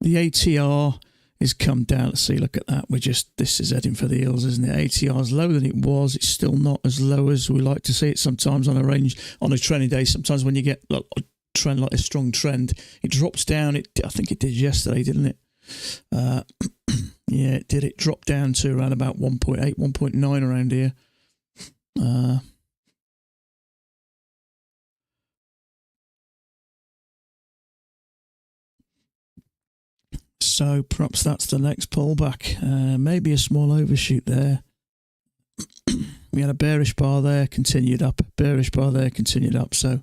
ATR is come down. See, look at that. This is heading for the hills, isn't it? ATR is lower than it was. It's still not as low as we like to see it sometimes on a training day. Sometimes when you get a trend like a strong trend, it drops down. I think it did yesterday, didn't it? Yeah, it did. It dropped down to around about 1.8, 1.9 around here. So perhaps that's the next pullback. Maybe a small overshoot there. We had a bearish bar there, continued up. Bearish bar there, continued up. So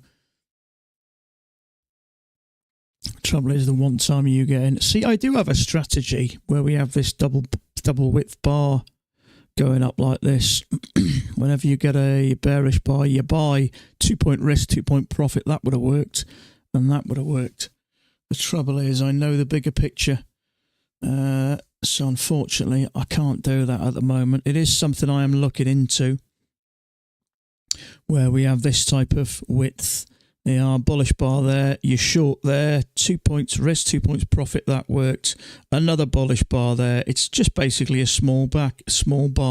trouble is the one time you get in. See, I do have a strategy where we have this double width bar going up like this. Whenever you get a bearish bar, you buy 2-point risk, 2-point profit. That would have worked, and that would have worked. The trouble is, I know the bigger picture. So unfortunately, I can't do that at the moment. It is something I am looking into, where we have this type of width. They are bullish bar there. You're short there. 2 points risk, 2 points profit. That worked. Another bullish bar there. It's just basically a small bar.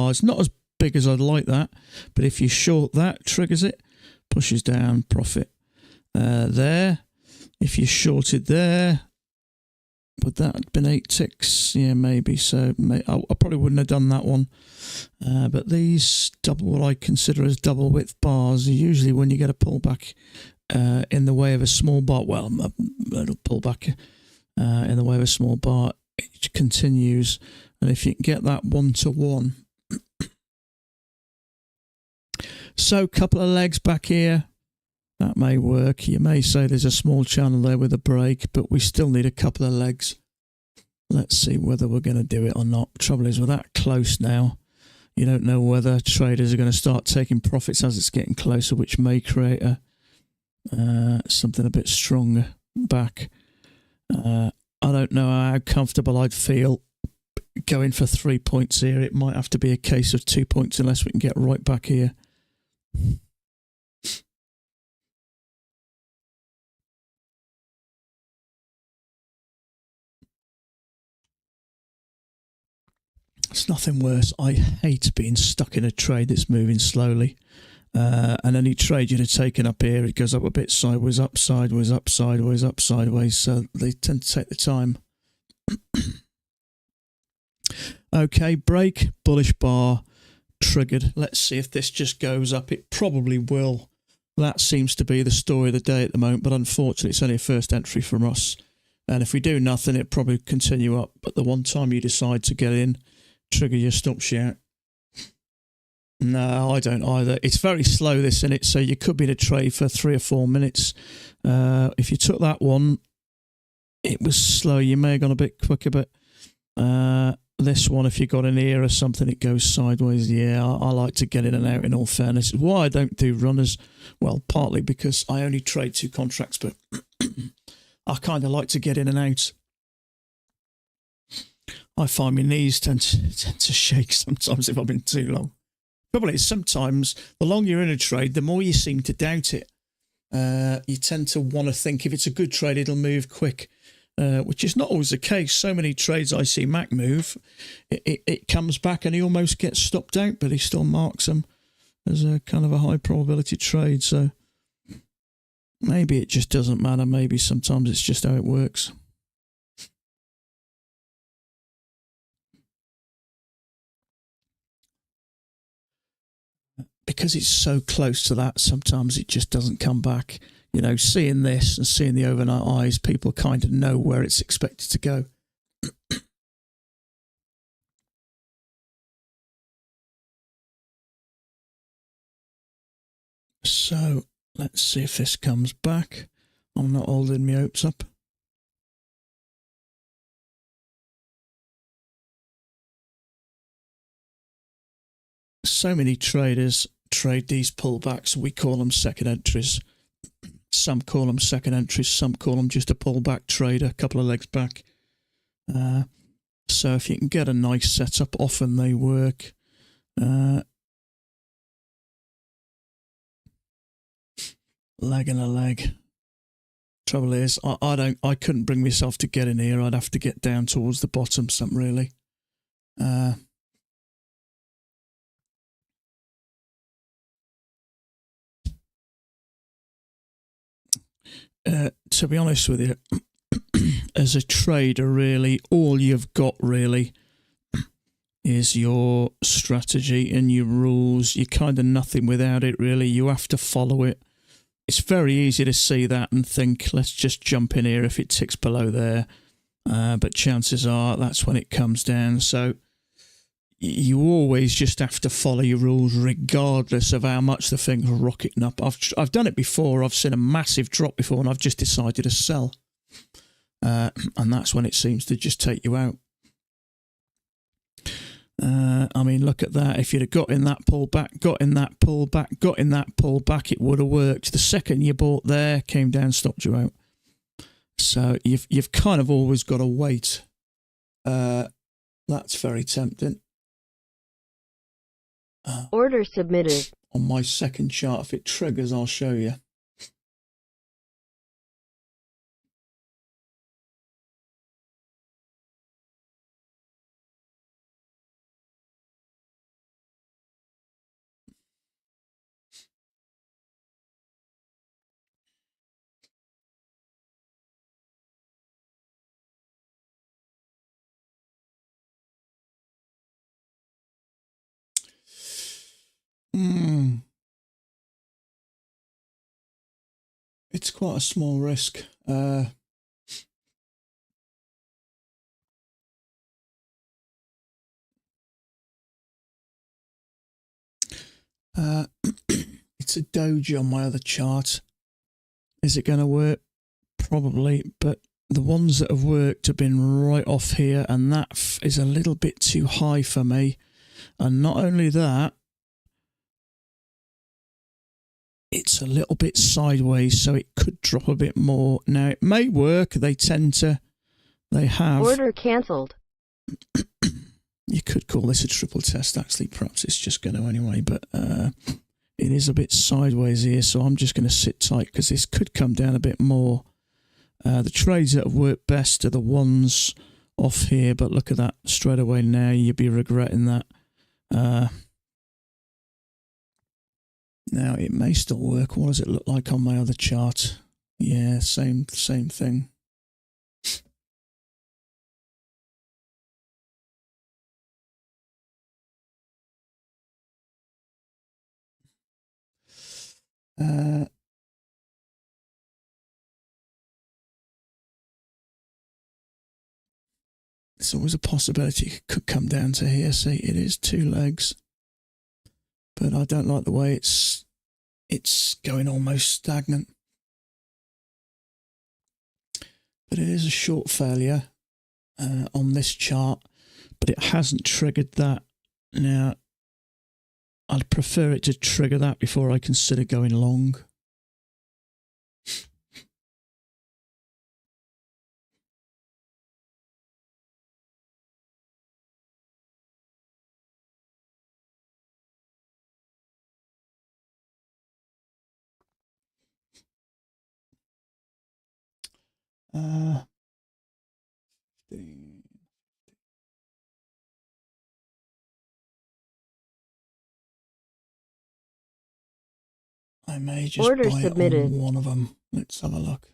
It's not as big as I'd like that, but if you short that, triggers it, pushes down profit. There. If you shorted there, would that have been 8 ticks? Yeah, maybe. So I probably wouldn't have done that one. But these what I consider as double width bars are usually when you get a pullback in the way of a small bar. Well, a little pullback in the way of a small bar. It continues. And if you can get that 1-to-1. So a couple of legs back here. That may work. You may say there's a small channel there with a break, but we still need a couple of legs. Let's see whether we're going to do it or not. Trouble is, we're that close now. You don't know whether traders are going to start taking profits as it's getting closer, which may create something a bit stronger back. I don't know how comfortable I'd feel going for 3 points here. It might have to be a case of 2 points unless we can get right back here. It's nothing worse. I hate being stuck in a trade that's moving slowly. And any trade you'd have taken up here, it goes up a bit sideways, up sideways, up sideways, up sideways. So they tend to take the time. Okay, break, bullish bar, triggered. Let's see if this just goes up. It probably will. That seems to be the story of the day at the moment, but unfortunately it's only a first entry from us. And if we do nothing, it'll probably continue up. But the one time you decide to get in, trigger your stop shout. No, I don't either. It's very slow, this, isn't it? So you could be in a trade for 3 or 4 minutes. If you took that one, it was slow. You may have gone a bit quicker, but this one, if you got in here or something, it goes sideways. Yeah, I like to get in and out, in all fairness. It's why I don't do runners. Well, partly because I only trade 2 contracts, but I kind of like to get in and out. I find my knees tend to shake sometimes if I've been too long. Trouble is, sometimes the longer you're in a trade, the more you seem to doubt it. You tend to want to think if it's a good trade, it'll move quick, which is not always the case. So many trades I see Mac move, it comes back and he almost gets stopped out, but he still marks them as a kind of a high probability trade. So maybe it just doesn't matter. Maybe sometimes it's just how it works. Because it's so close to that, sometimes it just doesn't come back. You know, seeing this and seeing the overnight eyes, people kind of know where it's expected to go. So let's see if this comes back. I'm not holding my hopes up. So many traders trade these pullbacks. We call them second entries. Some call them second entries. Some call them just a pullback trade, a couple of legs back. So if you can get a nice setup, often they work. Leg and a leg. Trouble is, I couldn't bring myself to get in here. I'd have to get down towards the bottom, something really. To be honest with you, as a trader, really, all you've got really is your strategy and your rules. You're kind of nothing without it, really. You have to follow it. It's very easy to see that and think, let's just jump in here if it ticks below there. But chances are that's when it comes down. So you always just have to follow your rules regardless of how much the thing's rocketing up. I've done it before. I've seen a massive drop before and I've just decided to sell. And that's when it seems to just take you out. I mean, look at that. If you'd have got in that pullback, got in that pullback, it would have worked. The second you bought there, came down, stopped you out. So you've kind of always got to wait. That's very tempting. Order submitted. On my second chart, if it triggers, I'll show you. It's quite a small risk. It's a doji on my other chart. Is it going to work? Probably, but the ones that have worked have been right off here, and that is a little bit too high for me. And not only that, it's a little bit sideways, so it could drop a bit more. Now, it may work. They have. Order cancelled. You could call this a triple test, actually. Perhaps it's just going to anyway, but it is a bit sideways here, so I'm just going to sit tight because this could come down a bit more. The trades that have worked best are the ones off here, but look at that straight away now. You'd be regretting that. Now, it may still work. What does it look like on my other chart? Yeah, same thing. There's always a possibility it could come down to here. See, it is two legs. But I don't like the way it's going almost stagnant. But it is a short failure on this chart, but it hasn't triggered that. Now, I'd prefer it to trigger that before I consider going long. I may just Order buy submitted. it on one of them. Let's have a look.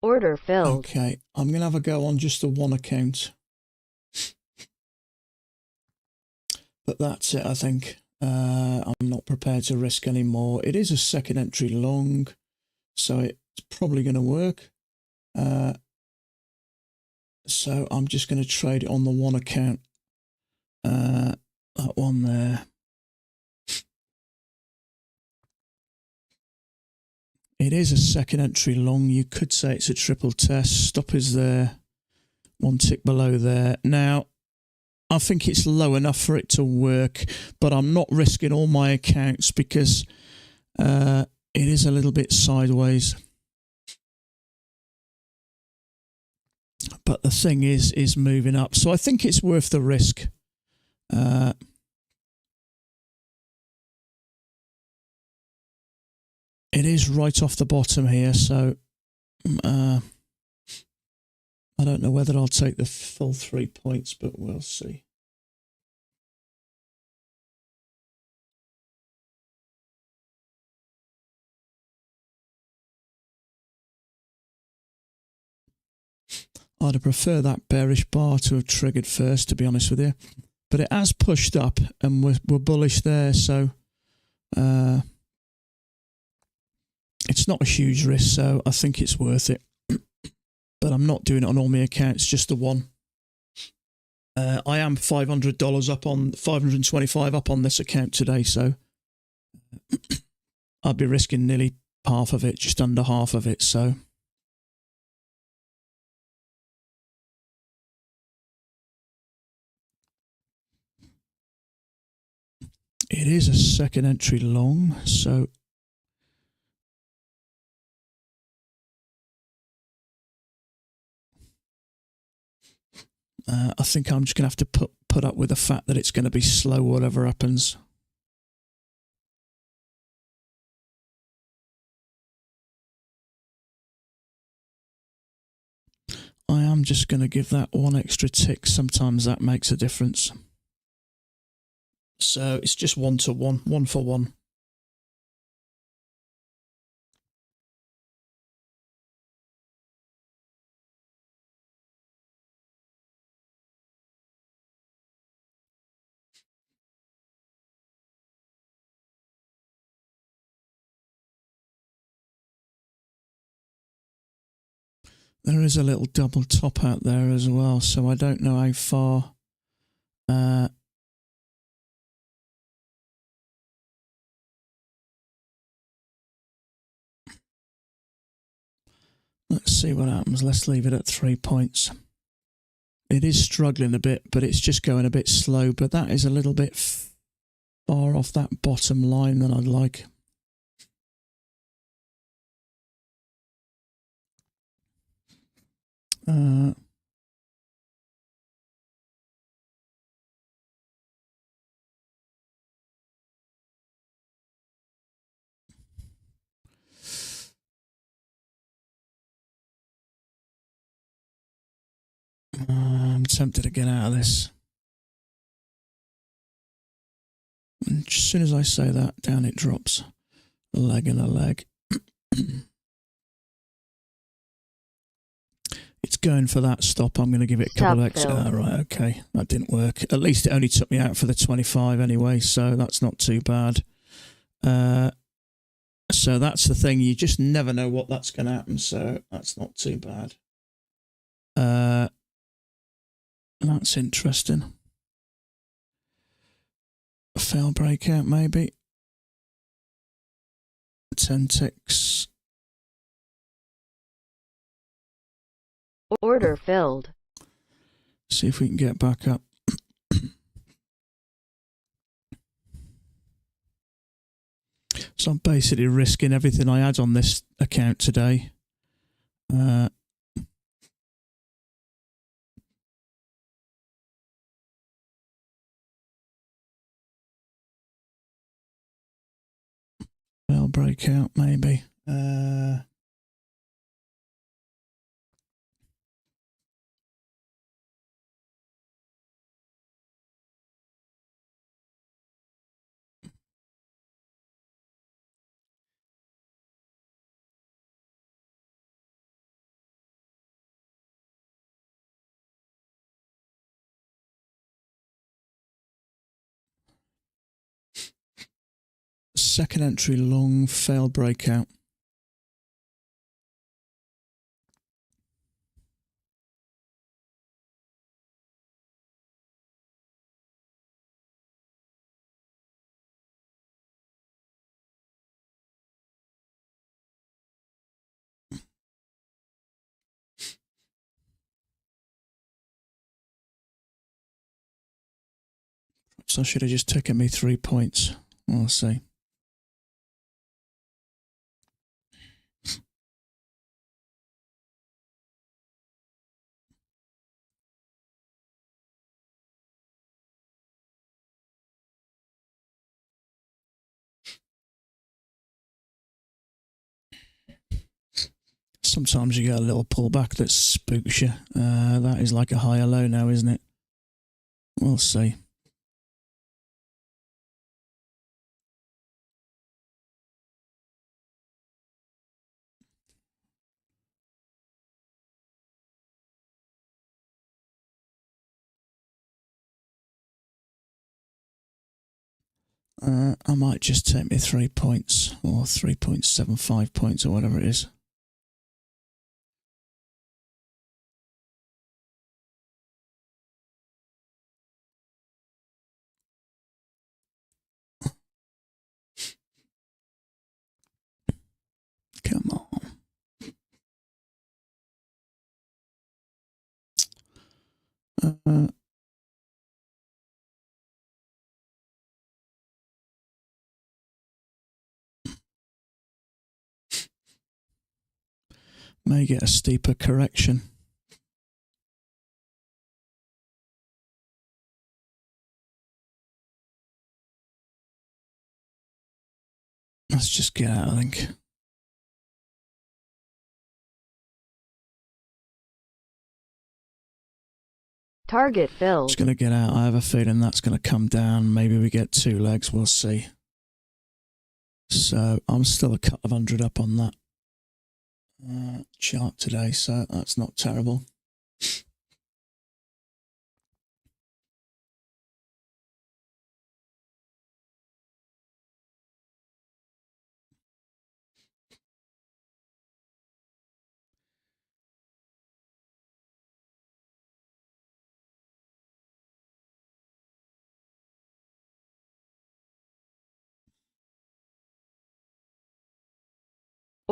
Order filled. Okay, I'm going to have a go on just the one account. But that's it, I think. I'm not prepared to risk any more. It is a second entry long, so it's probably going to work. So I'm just going to trade it on the one account. That one there. It is a second entry long. You could say it's a triple test. Stop is there. One tick below there. Now, I think it's low enough for it to work, but I'm not risking all my accounts because it is a little bit sideways. But the thing is moving up. So I think it's worth the risk. It is right off the bottom here, so I don't know whether I'll take the full 3 points, but we'll see. I'd prefer that bearish bar to have triggered first, to be honest with you. But it has pushed up, and we're bullish there, so it's not a huge risk, so I think it's worth it. But I'm not doing it on all my accounts, just the one. I am $500 up on $525 up on this account today, so I'd be risking nearly half of it, just under half of it, so. It is a second entry long, so I think I'm just going to have to put up with the fact that it's going to be slow whatever happens. I am just going to give that one extra tick. Sometimes that makes a difference. So it's just 1 to 1, 1 for 1. There is a little double top out there as well, so I don't know how far. Let's see what happens. Let's leave it at 3 points. It is struggling a bit, but it's just going a bit slow. But that is a little bit far off that bottom line than I'd like. I'm tempted to get out of this. And as soon as I say that, down it drops. A leg and a leg. It's going for that stop. I'm going to give it a couple of extra. Right, okay. That didn't work. At least it only took me out for the 25 anyway, so that's not too bad. So that's the thing. You just never know what that's going to happen, so that's not too bad. That's interesting. A fail breakout, maybe. 10 ticks. Order filled. See if we can get back up. So I'm basically risking everything I had on this account today. Fail breakout, maybe. Second entry long, fail breakout. So I should have just taken me 3 points. We'll see. Sometimes you get a little pullback that spooks you. That is like a higher low now, isn't it? We'll see. I might just take me 3 points or 3.75 points or whatever it is. Come on. May get a steeper correction. Let's just get out, I think. Target filled. Just going to get out. I have a feeling that's going to come down. Maybe we get 2 legs. We'll see. So I'm still a couple of hundred up on that chart today, so that's not terrible.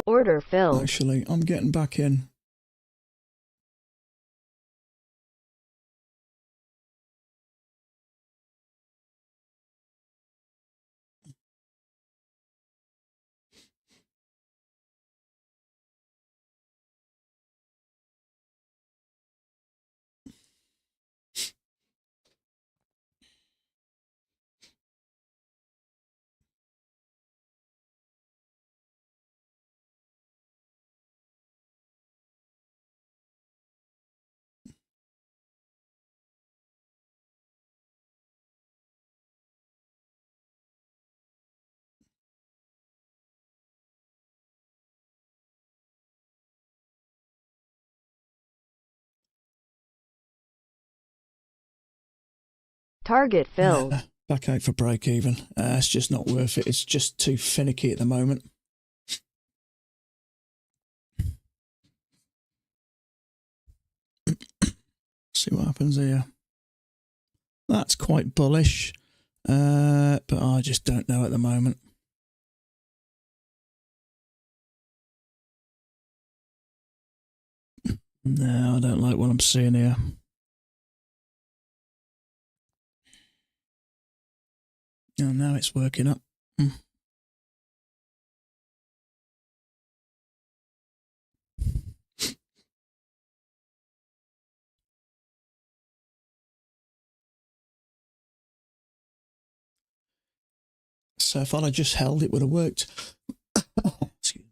Order filled. Actually, I'm getting back in. Target filled. Back out for break even. It's just not worth it. It's just too finicky at the moment. See what happens here. That's quite bullish, but I just don't know at the moment. No, I don't like what I'm seeing here. Oh, now it's working up. So if I'd have just held, it would have worked. Excuse me.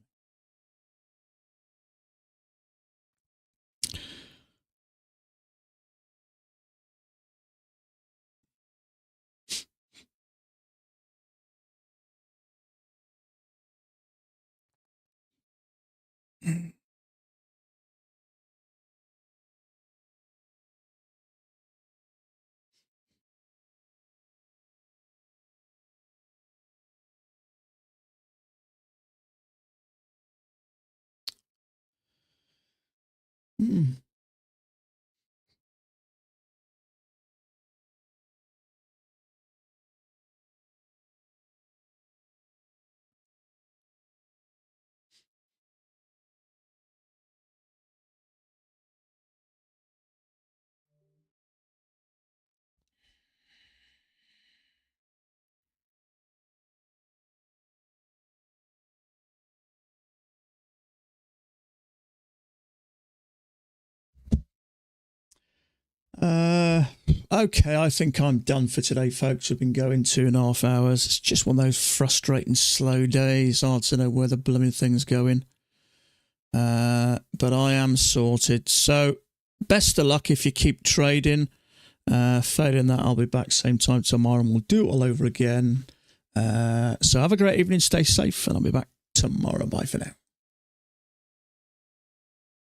Okay, I think I'm done for today, folks. We've been going 2.5 hours. It's just one of those frustrating slow days. Hard to know where the blooming thing's going. But I am sorted. So best of luck if you keep trading. Failing that, I'll be back same time tomorrow and we'll do it all over again. So have a great evening, stay safe, and I'll be back tomorrow. Bye for now.